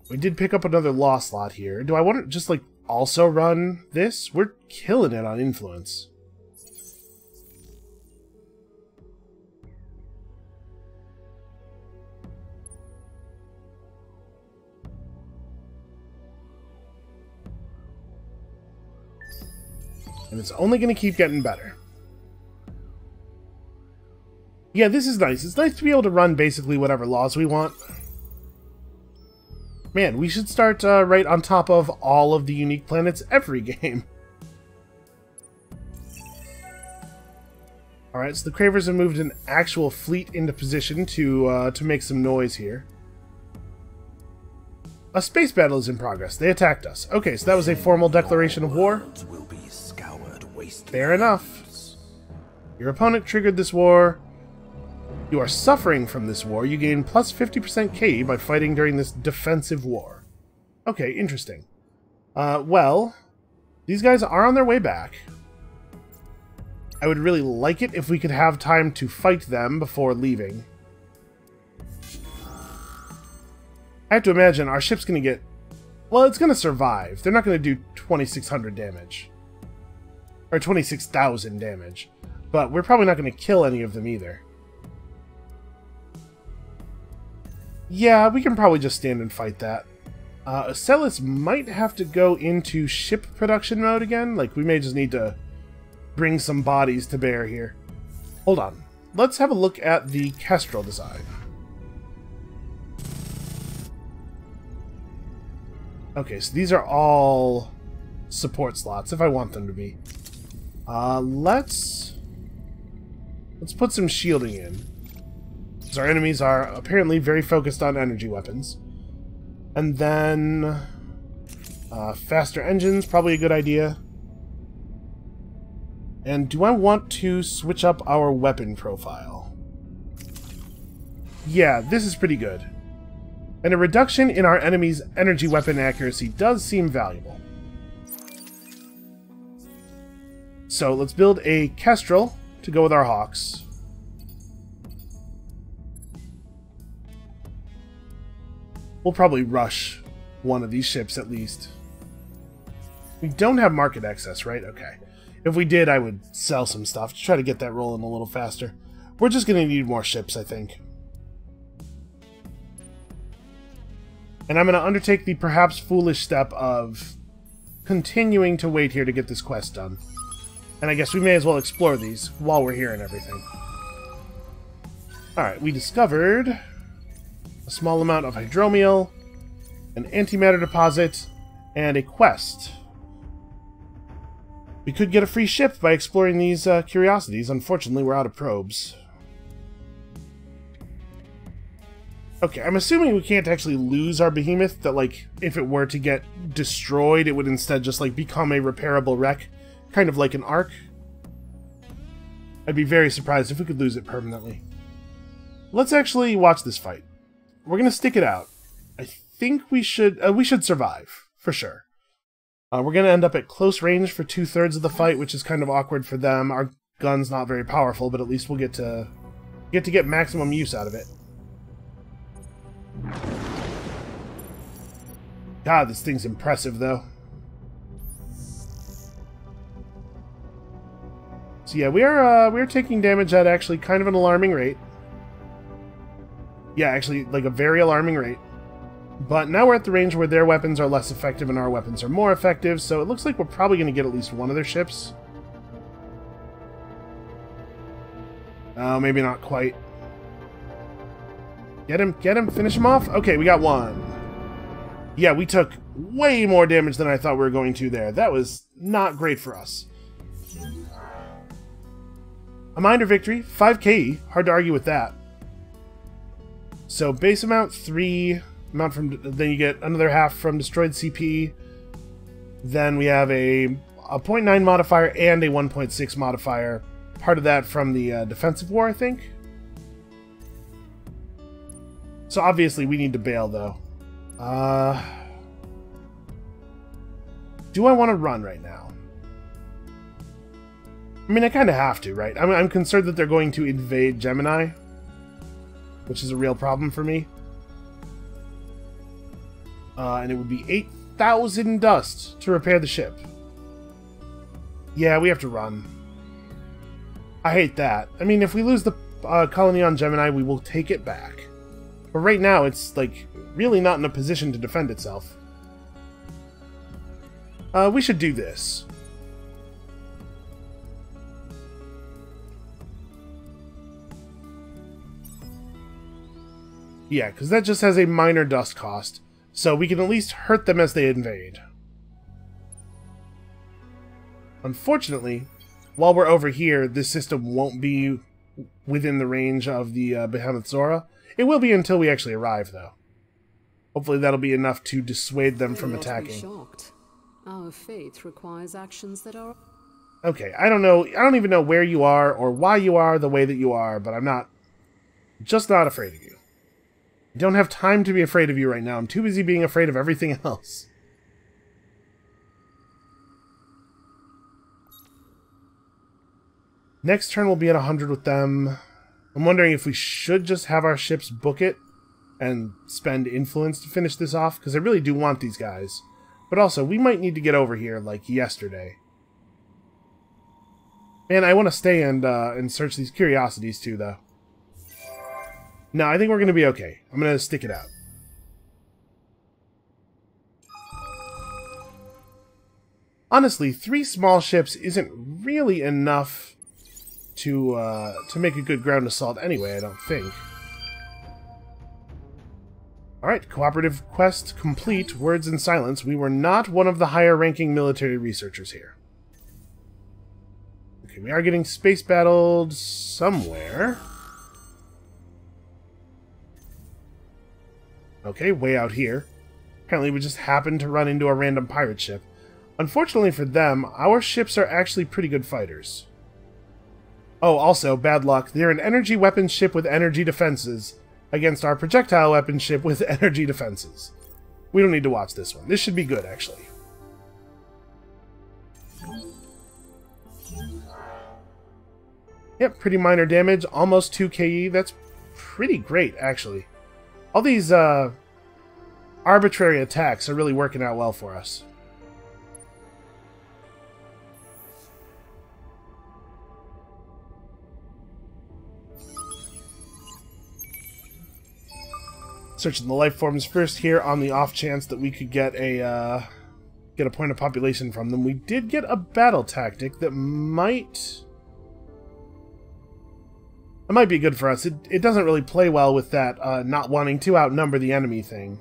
We did pick up another law slot here. Do I want to just, like, also run this? We're killing it on influence. And it's only going to keep getting better. Yeah, this is nice. It's nice to be able to run basically whatever laws we want. Man, we should start right on top of all of the unique planets every game. Alright, so the Cravers have moved an actual fleet into position to make some noise here. A space battle is in progress. They attacked us. Okay, so that was a formal declaration of war. Fair enough. Your opponent triggered this war. You are suffering from this war. You gain plus 50% KE by fighting during this defensive war. Okay, interesting. Well, these guys are on their way back. I would really like it if we could have time to fight them before leaving. I have to imagine our ship's going to get... Well, it's going to survive. They're not going to do 2,600 damage. Or 26,000 damage. But we're probably not going to kill any of them either. Yeah, we can probably just stand and fight that. Ocellus might have to go into ship production mode again. Like, we may just need to bring some bodies to bear here. Hold on. Let's have a look at the Kestrel design. Okay, so these are all support slots, if I want them to be. Let's put some shielding in. Because our enemies are apparently very focused on energy weapons. And then faster engines, probably a good idea. And do I want to switch up our weapon profile? Yeah, this is pretty good. And a reduction in our enemy's energy weapon accuracy does seem valuable. So let's build a Kestrel to go with our Hawks. We'll probably rush one of these ships at least. We don't have market access, right? Okay. If we did, I would sell some stuff to try to get that rolling a little faster. We're just going to need more ships, I think. And I'm going to undertake the perhaps foolish step of continuing to wait here to get this quest done. And I guess we may as well explore these while we're here and everything. Alright, we discovered a small amount of hydromiel, an antimatter deposit, and a quest. We could get a free ship by exploring these curiosities. Unfortunately, we're out of probes. Okay, I'm assuming we can't actually lose our behemoth, that, like, if it were to get destroyed, it would instead just, like, become a repairable wreck. Kind of like an Ark. I'd be very surprised if we could lose it permanently. Let's actually watch this fight. We're gonna stick it out. I think we should survive, for sure. We're gonna end up at close range for 2/3 of the fight, which is kind of awkward for them. Our gun's not very powerful, but at least we'll get to get maximum use out of it. God, this thing's impressive, though. So yeah, we are taking damage at actually kind of an alarming rate. Yeah, actually, like a very alarming rate. But now we're at the range where their weapons are less effective and our weapons are more effective, so it looks like we're probably going to get at least one of their ships. Oh, maybe not quite. Get him, finish him off. Okay, we got one. Yeah, we took way more damage than I thought we were going to there. That was not great for us. A minor victory, 5 KE, hard to argue with that. So base amount 3, amount from then you get another half from destroyed CP. Then we have a 0.9 modifier and a 1.6 modifier. Part of that from the defensive war, I think. So obviously we need to bail, though. Do I want to run right now? I mean, I kind of have to, right? I'm concerned that they're going to invade Gemini, which is a real problem for me. And it would be 8,000 dust to repair the ship. Yeah, we have to run. I hate that. I mean, if we lose the colony on Gemini, we will take it back. But right now, it's, like, really not in a position to defend itself. We should do this. Yeah, because that just has a minor dust cost, so we can at least hurt them as they invade. Unfortunately, while we're over here, this system won't be within the range of the Behemoth Zora. It will be until we actually arrive, though. Hopefully that'll be enough to dissuade them from attacking. Shocked. Our fate requires actions that are... Okay, I don't know. I don't even know where you are or why you are the way that you are, but I'm just not afraid of you. I don't have time to be afraid of you right now. I'm too busy being afraid of everything else. Next turn we'll be at 100 with them. I'm wondering if we should just have our ships book it and spend influence to finish this off, because I really do want these guys. But also, we might need to get over here like yesterday. And I want to stay and search these curiosities too, though. No, I think we're going to be okay. I'm going to stick it out. Honestly, 3 small ships isn't really enough to make a good ground assault anyway, I don't think. Alright, cooperative quest complete. Words in silence. We were not one of the higher-ranking military researchers here. Okay, we are getting space battled somewhere. Okay, way out here. Apparently we just happened to run into a random pirate ship. Unfortunately for them, our ships are actually pretty good fighters. Oh, also, bad luck. They're an energy weapons ship with energy defenses against our projectile weapons ship with energy defenses. We don't need to watch this one. This should be good, actually. Yep, pretty minor damage. Almost 2 KE. That's pretty great, actually. All these arbitrary attacks are really working out well for us. Searching the life forms first here on the off chance that we could get a point of population from them. We did get a battle tactic that might be good for us. It doesn't really play well with that not wanting to outnumber the enemy thing.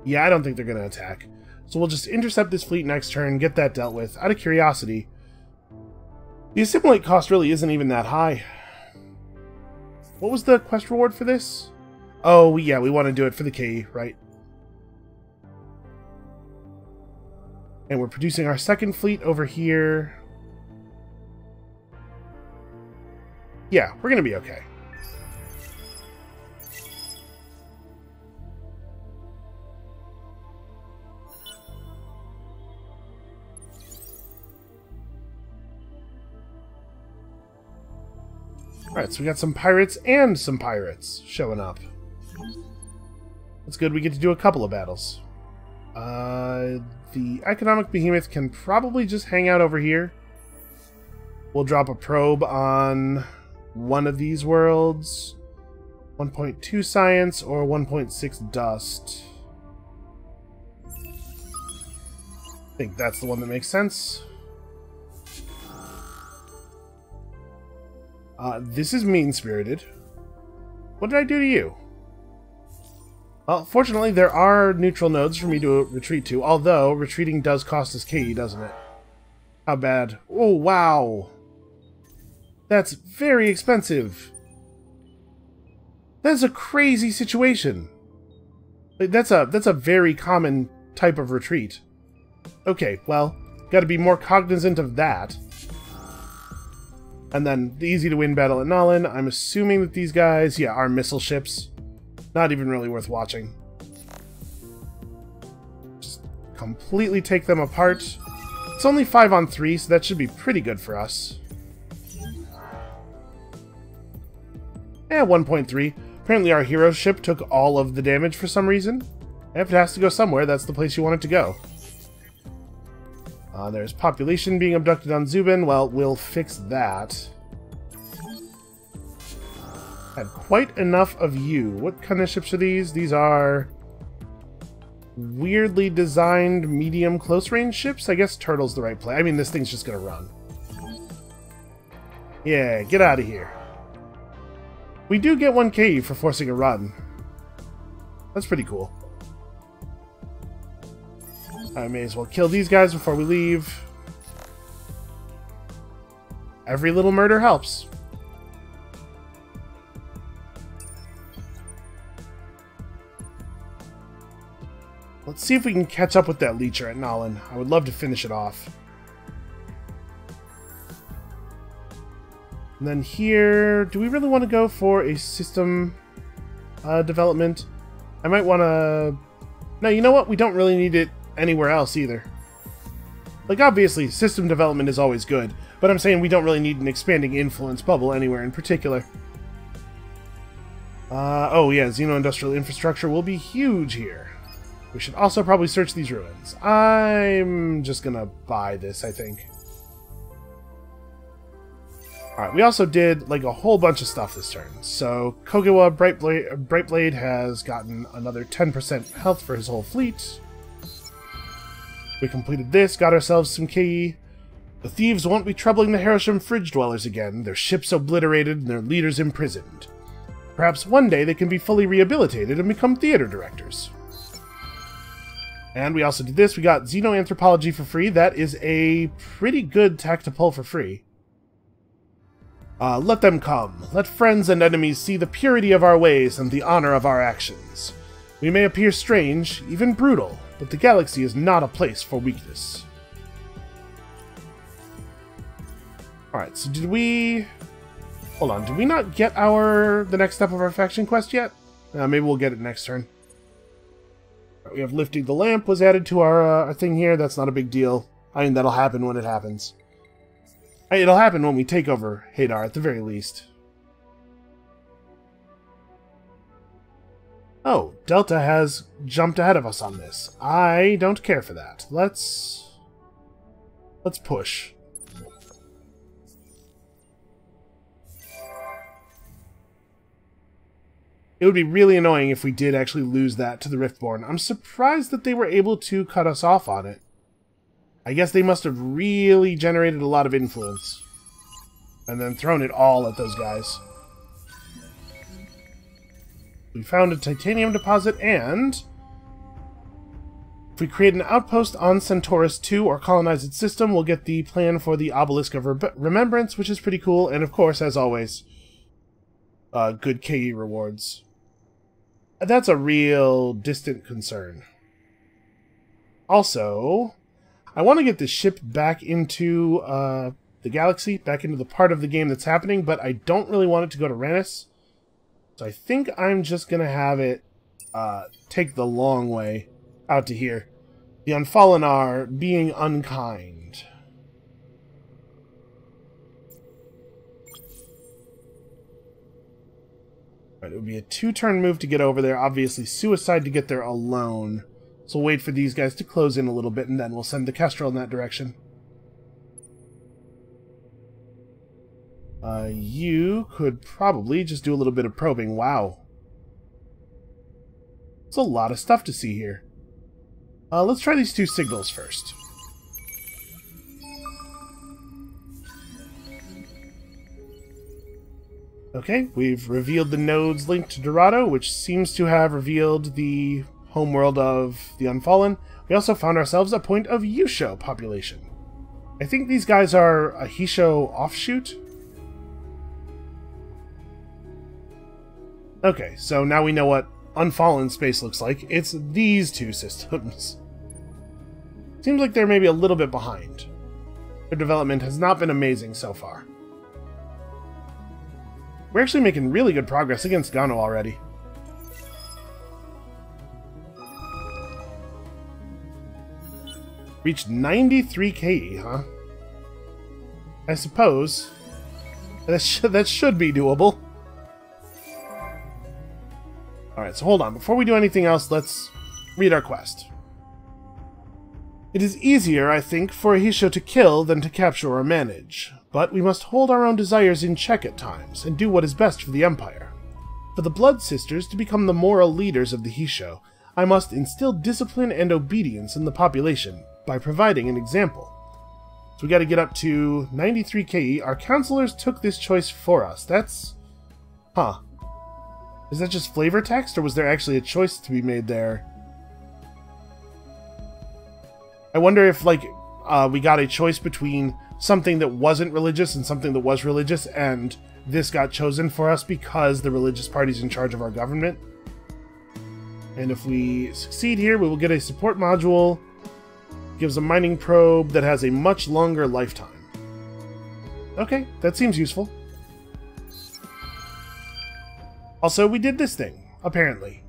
Yeah, I don't think they're going to attack. So we'll just intercept this fleet next turn, get that dealt with. Out of curiosity, the assimilate cost really isn't even that high. What was the quest reward for this? Oh, yeah, we want to do it for the KE, right? And we're producing our second fleet over here. Yeah, we're going to be okay. Alright, so we got some pirates and some pirates showing up. That's good, we get to do a couple of battles. The economic behemoth can probably just hang out over here. We'll drop a probe on one of these worlds. 1.2 science or 1.6 dust. I think that's the one that makes sense. This is mean-spirited. What did I do to you? Well, fortunately, there are neutral nodes for me to retreat to, although retreating does cost us KE, doesn't it? How bad? Oh, wow! That's very expensive! That's a crazy situation! Like, that's a very common type of retreat. Okay, well, gotta be more cognizant of that. And then the easy-to-win battle at Nalin. I'm assuming that these guys, yeah, are missile ships. Not even really worth watching. Just completely take them apart. It's only 5 on 3, so that should be pretty good for us. Yeah, 1.3. Apparently our hero ship took all of the damage for some reason. If it has to go somewhere, that's the place you want it to go. There's population being abducted on Zubin. Well, we'll fix that. Had quite enough of you. What kind of ships are these? These are weirdly designed medium close-range ships? I guess Turtle's the right play. I mean, this thing's just gonna run. Yeah, get out of here. We do get 1 KE for forcing a run. That's pretty cool. I may as well kill these guys before we leave. Every little murder helps. Let's see if we can catch up with that Leecher at Nalin. I would love to finish it off. And then here, do we really want to go for a system development? I might want to... No, you know what? We don't really need it anywhere else either. Like, obviously, system development is always good, but I'm saying we don't really need an expanding influence bubble anywhere in particular. Oh yeah, Xeno-industrial infrastructure will be huge here. We should also probably search these ruins. I'm just gonna buy this, I think. Alright, we also did, like, a whole bunch of stuff this turn. So, Kogawa Brightblade has gotten another 10% health for his whole fleet. We completed this, got ourselves some KE. The thieves won't be troubling the Hiroshima Fridge Dwellers again, their ships obliterated and their leaders imprisoned. Perhaps one day they can be fully rehabilitated and become theater directors. And we also did this, we got Xenoanthropology for free. That is a pretty good tack to pull for free. Let them come. Let friends and enemies see the purity of our ways and the honor of our actions. We may appear strange, even brutal, but the galaxy is not a place for weakness. Alright, so did we... Hold on, did we not get the next step of our faction quest yet? Maybe we'll get it next turn. We have lifting the lamp was added to our thing here. That's not a big deal. I mean, that'll happen when it happens. It'll happen when we take over Hadar, at the very least. Oh, Delta has jumped ahead of us on this. I don't care for that. Let's push. It would be really annoying if we did actually lose that to the Riftborn. I'm surprised that they were able to cut us off on it. I guess they must have really generated a lot of influence. And then thrown it all at those guys. We found a titanium deposit, and... if we create an outpost on Centaurus 2 or colonize its system, we'll get the plan for the Obelisk of Remembrance, which is pretty cool. And of course, as always, good KE rewards. That's a real distant concern. Also, I want to get the ship back into the galaxy, back into the part of the game that's happening, but I don't really want it to go to Rannis. So I think I'm just going to have it take the long way out to here. The Unfallen are being unkind. Right, it would be a 2-turn move to get over there. Obviously, suicide to get there alone. So we'll wait for these guys to close in a little bit, and then we'll send the Kestrel in that direction. You could probably just do a little bit of probing. Wow. There's a lot of stuff to see here. Let's try these 2 signals first. Okay, we've revealed the nodes linked to Dorado, which seems to have revealed the homeworld of the Unfallen. We also found ourselves a point of Yusho population. I think these guys are a Hisho offshoot. Okay, so now we know what Unfallen space looks like. It's these 2 systems. Seems like they're maybe a little bit behind. Their development has not been amazing so far. We're actually making really good progress against Gano already. Reached 93 KE, huh? I suppose that should be doable. Alright, so hold on. Before we do anything else, let's read our quest. It is easier, I think, for a Hisho to kill than to capture or manage. But we must hold our own desires in check at times, and do what is best for the Empire. For the Blood Sisters to become the moral leaders of the Hisho, I must instill discipline and obedience in the population by providing an example. So we gotta get up to 93 KE. Our counselors took this choice for us. That's... huh. Is that just flavor text, or was there actually a choice to be made there? I wonder if, like, we got a choice between something that wasn't religious and something that was religious, and this got chosen for us because the religious party's in charge of our government. And if we succeed here, we will get a support module. Gives a mining probe that has a much longer lifetime. Okay, that seems useful. Also, we did this thing, apparently.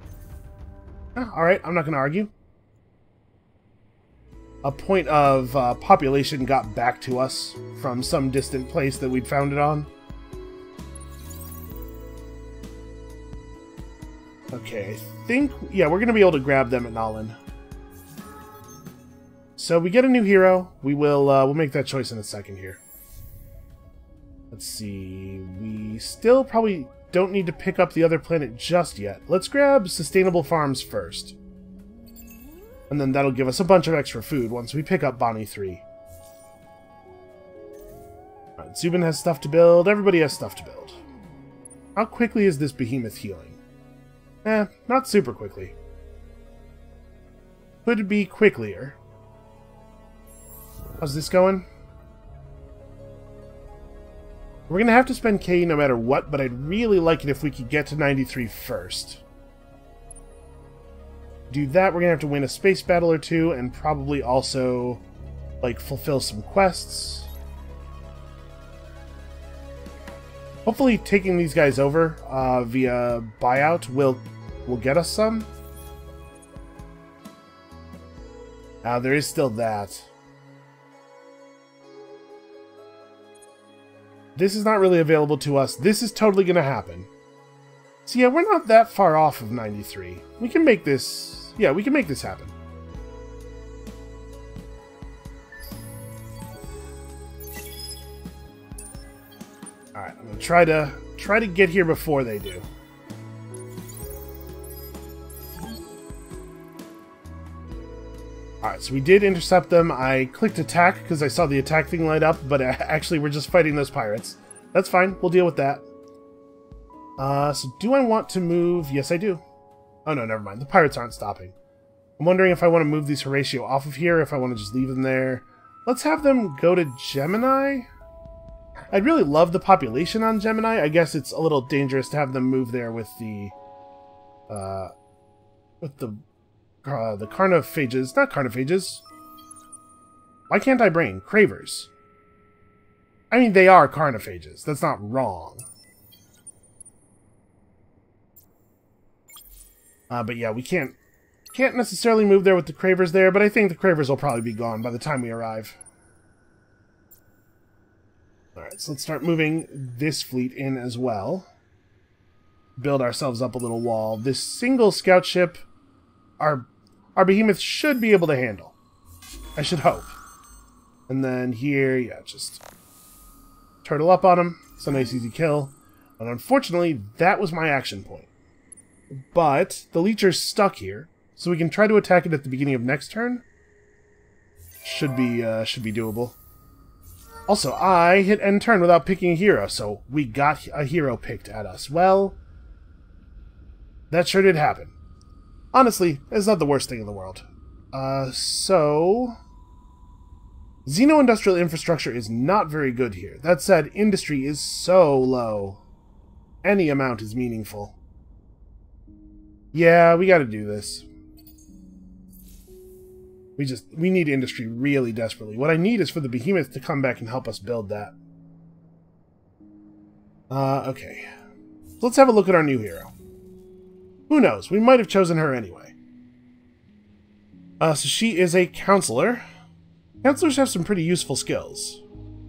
Alright, I'm not going to argue. A point of population got back to us from some distant place that we'd found it on. Okay, I think... yeah, we're going to be able to grab them at Nalin. So we get a new hero. We'll make that choice in a second here. Let's see... we still probably don't need to pick up the other planet just yet. Let's grab Sustainable Farms first. And then that'll give us a bunch of extra food once we pick up Bonnie 3. Alright, Zubin has stuff to build. Everybody has stuff to build. How quickly is this behemoth healing? Not super quickly. Could be quicklier. How's this going? We're going to have to spend K no matter what, but I'd really like it if we could get to 93 first. Do that, we're going to have to win a space battle or two, and probably also, like, fulfill some quests. Hopefully taking these guys over via buyout will get us some. There is still that. This is not really available to us. This is totally going to happen. So yeah, we're not that far off of 93. We can make this... Yeah, we can make this happen. Alright, I'm going to try to get here before they do. Alright, so we did intercept them. I clicked attack because I saw the attack thing light up, but actually we're just fighting those pirates. That's fine, we'll deal with that. So do I want to move? Yes, I do. Oh no, never mind. The pirates aren't stopping. I'm wondering if I want to move these Horatio off of here, if I want to just leave them there. Let's have them go to Gemini. I'd really love the population on Gemini. I guess it's a little dangerous to have them move there with the carnophages. Not carnophages. Why can't I brain? Cravers. I mean, they are carnophages. That's not wrong. But yeah, we can't necessarily move there with the Cravers there, but I think the Cravers will probably be gone by the time we arrive. Alright, so let's start moving this fleet in as well. Build ourselves up a little wall. This single scout ship, our behemoth should be able to handle. I should hope. And then here, yeah, just turtle up on him. It's a nice easy kill. And unfortunately, that was my action point. But the Leecher's stuck here, so we can try to attack it at the beginning of next turn. Should be doable. Also, I hit end turn without picking a hero, so we got a hero picked at us. Well, that sure did happen. Honestly, it's not the worst thing in the world. So... Xeno-industrial infrastructure is not very good here. That said, industry is so low. Any amount is meaningful. Yeah, we gotta do this. We need industry really desperately. What I need is for the behemoth to come back and help us build that. Okay. Let's have a look at our new hero. Who knows? We might have chosen her anyway. So she is a counselor. Counselors have some pretty useful skills.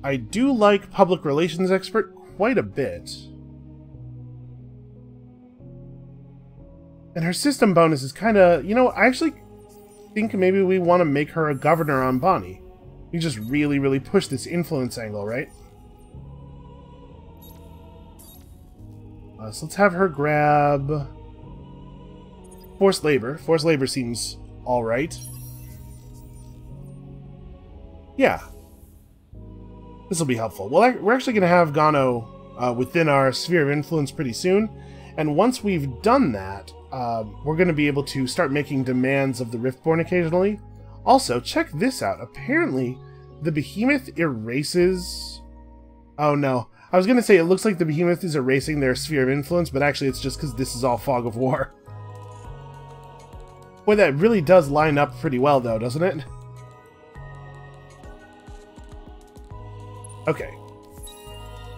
I do like public relations expert quite a bit. And her system bonus is kind of... You know, I actually think maybe we want to make her a governor on Bonnie. We just really, really push this influence angle, right? So let's have her grab... Forced labor. Forced labor seems alright. Yeah. This will be helpful. Well, we're actually going to have Gano within our sphere of influence pretty soon. And once we've done that, we're going to be able to start making demands of the Riftborn occasionally. Also, check this out. Apparently, the Behemoth erases... Oh, no. I was going to say it looks like the Behemoth is erasing their sphere of influence, but actually it's just because this is all Fog of War. Boy, that really does line up pretty well, though, doesn't it? Okay.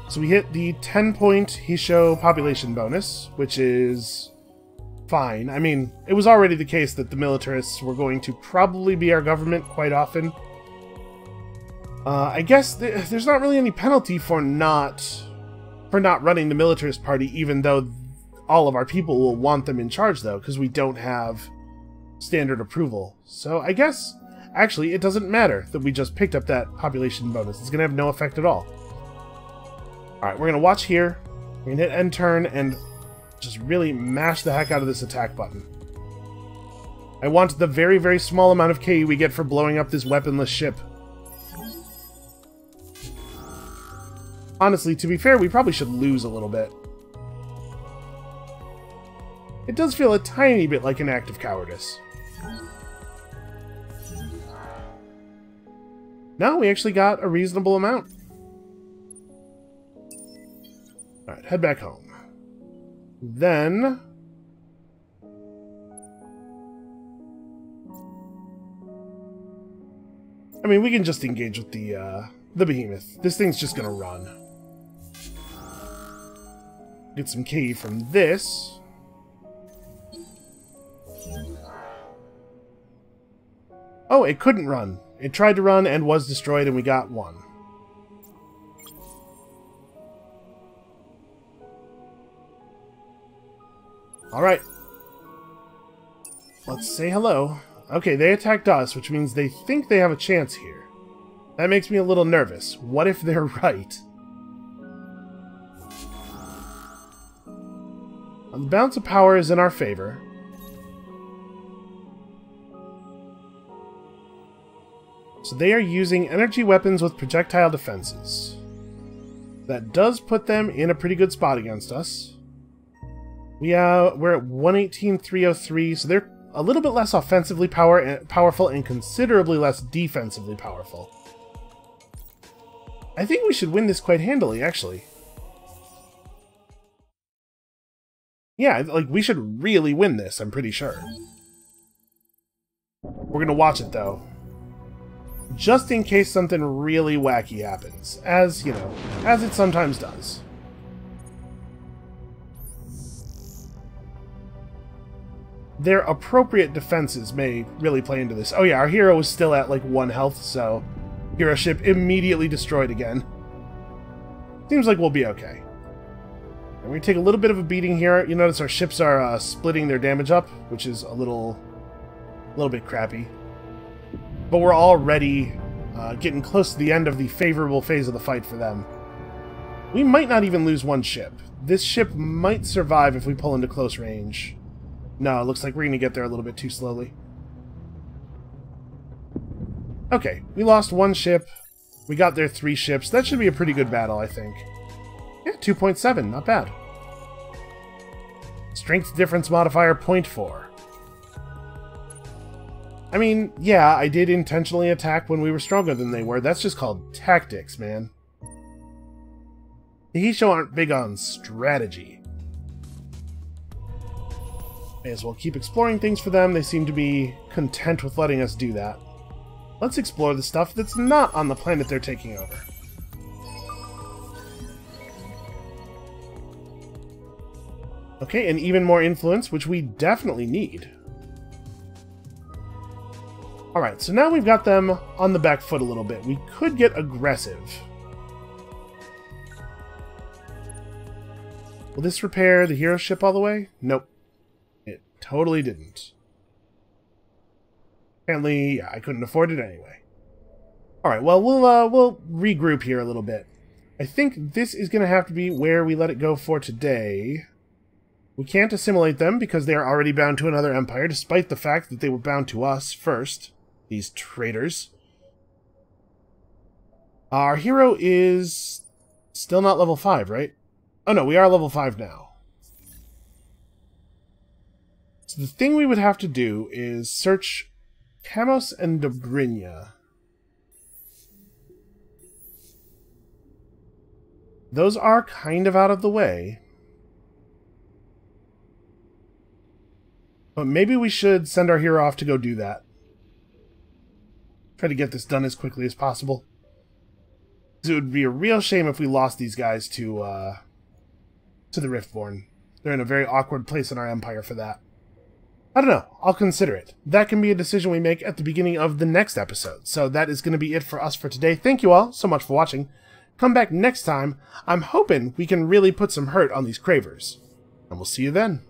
So we hit the 10-point Hisho population bonus, which is fine. I mean, it was already the case that the militarists were going to probably be our government quite often. I guess there's not really any penalty for not running the militarist party, even though all of our people will want them in charge, though, because we don't have standard approval. So I guess, actually, it doesn't matter that we just picked up that population bonus. It's going to have no effect at all. Alright, we're going to watch here. We're going to hit end turn and just really mash the heck out of this attack button. I want the very, very small amount of KE we get for blowing up this weaponless ship. Honestly, to be fair, we probably should lose a little bit. It does feel a tiny bit like an act of cowardice. No, we actually got a reasonable amount. Alright, head back home. Then... I mean, we can just engage with the behemoth. This thing's just gonna run. Get some key from this. Oh, it couldn't run. It tried to run and was destroyed, and we got one. Alright. Let's say hello. Okay, they attacked us, which means they think they have a chance here. That makes me a little nervous. What if they're right? The balance of power is in our favor. So they are using energy weapons with projectile defenses. That does put them in a pretty good spot against us. We're at 118,303, so they're a little bit less offensively powerful and considerably less defensively powerful. I think we should win this quite handily, actually. Yeah, like, we should really win this, I'm pretty sure. We're gonna watch it, though. Just in case something really wacky happens. As, you know, as it sometimes does. Their appropriate defenses may really play into this. Oh yeah, our hero is still at like 1 health, so hero ship immediately destroyed again. Seems like we'll be okay. And we take a little bit of a beating here. You notice our ships are splitting their damage up, which is a little bit crappy. But we're already getting close to the end of the favorable phase of the fight for them. We might not even lose 1 ship. This ship might survive if we pull into close range. No, it looks like we're going to get there a little bit too slowly. Okay, we lost 1 ship. We got their 3 ships. That should be a pretty good battle, I think. Yeah, 2.7, not bad. Strength difference modifier 0.4. I mean, yeah, I did intentionally attack when we were stronger than they were. That's just called tactics, man. The Hisho aren't big on strategy. May as well keep exploring things for them. They seem to be content with letting us do that. Let's explore the stuff that's not on the planet they're taking over. Okay, and even more influence, which we definitely need. Alright, so now we've got them on the back foot a little bit. We could get aggressive. Will this repair the hero ship all the way? Nope. It totally didn't. Apparently, yeah, I couldn't afford it anyway. Alright, well, we'll regroup here a little bit. I think this is going to have to be where we let it go for today. We can't assimilate them because they are already bound to another empire, despite the fact that they were bound to us first. These traitors. Our hero is still not level 5, right? Oh no, we are level 5 now. So the thing we would have to do is search Kamos and Dobrynia. Those are kind of out of the way. But maybe we should send our hero off to go do that. Try to get this done as quickly as possible. It would be a real shame if we lost these guys to the Riftborn. They're in a very awkward place in our empire for that. I don't know. I'll consider it. That can be a decision we make at the beginning of the next episode. So that is going to be it for us for today. Thank you all so much for watching. Come back next time. I'm hoping we can really put some hurt on these cravers. And we'll see you then.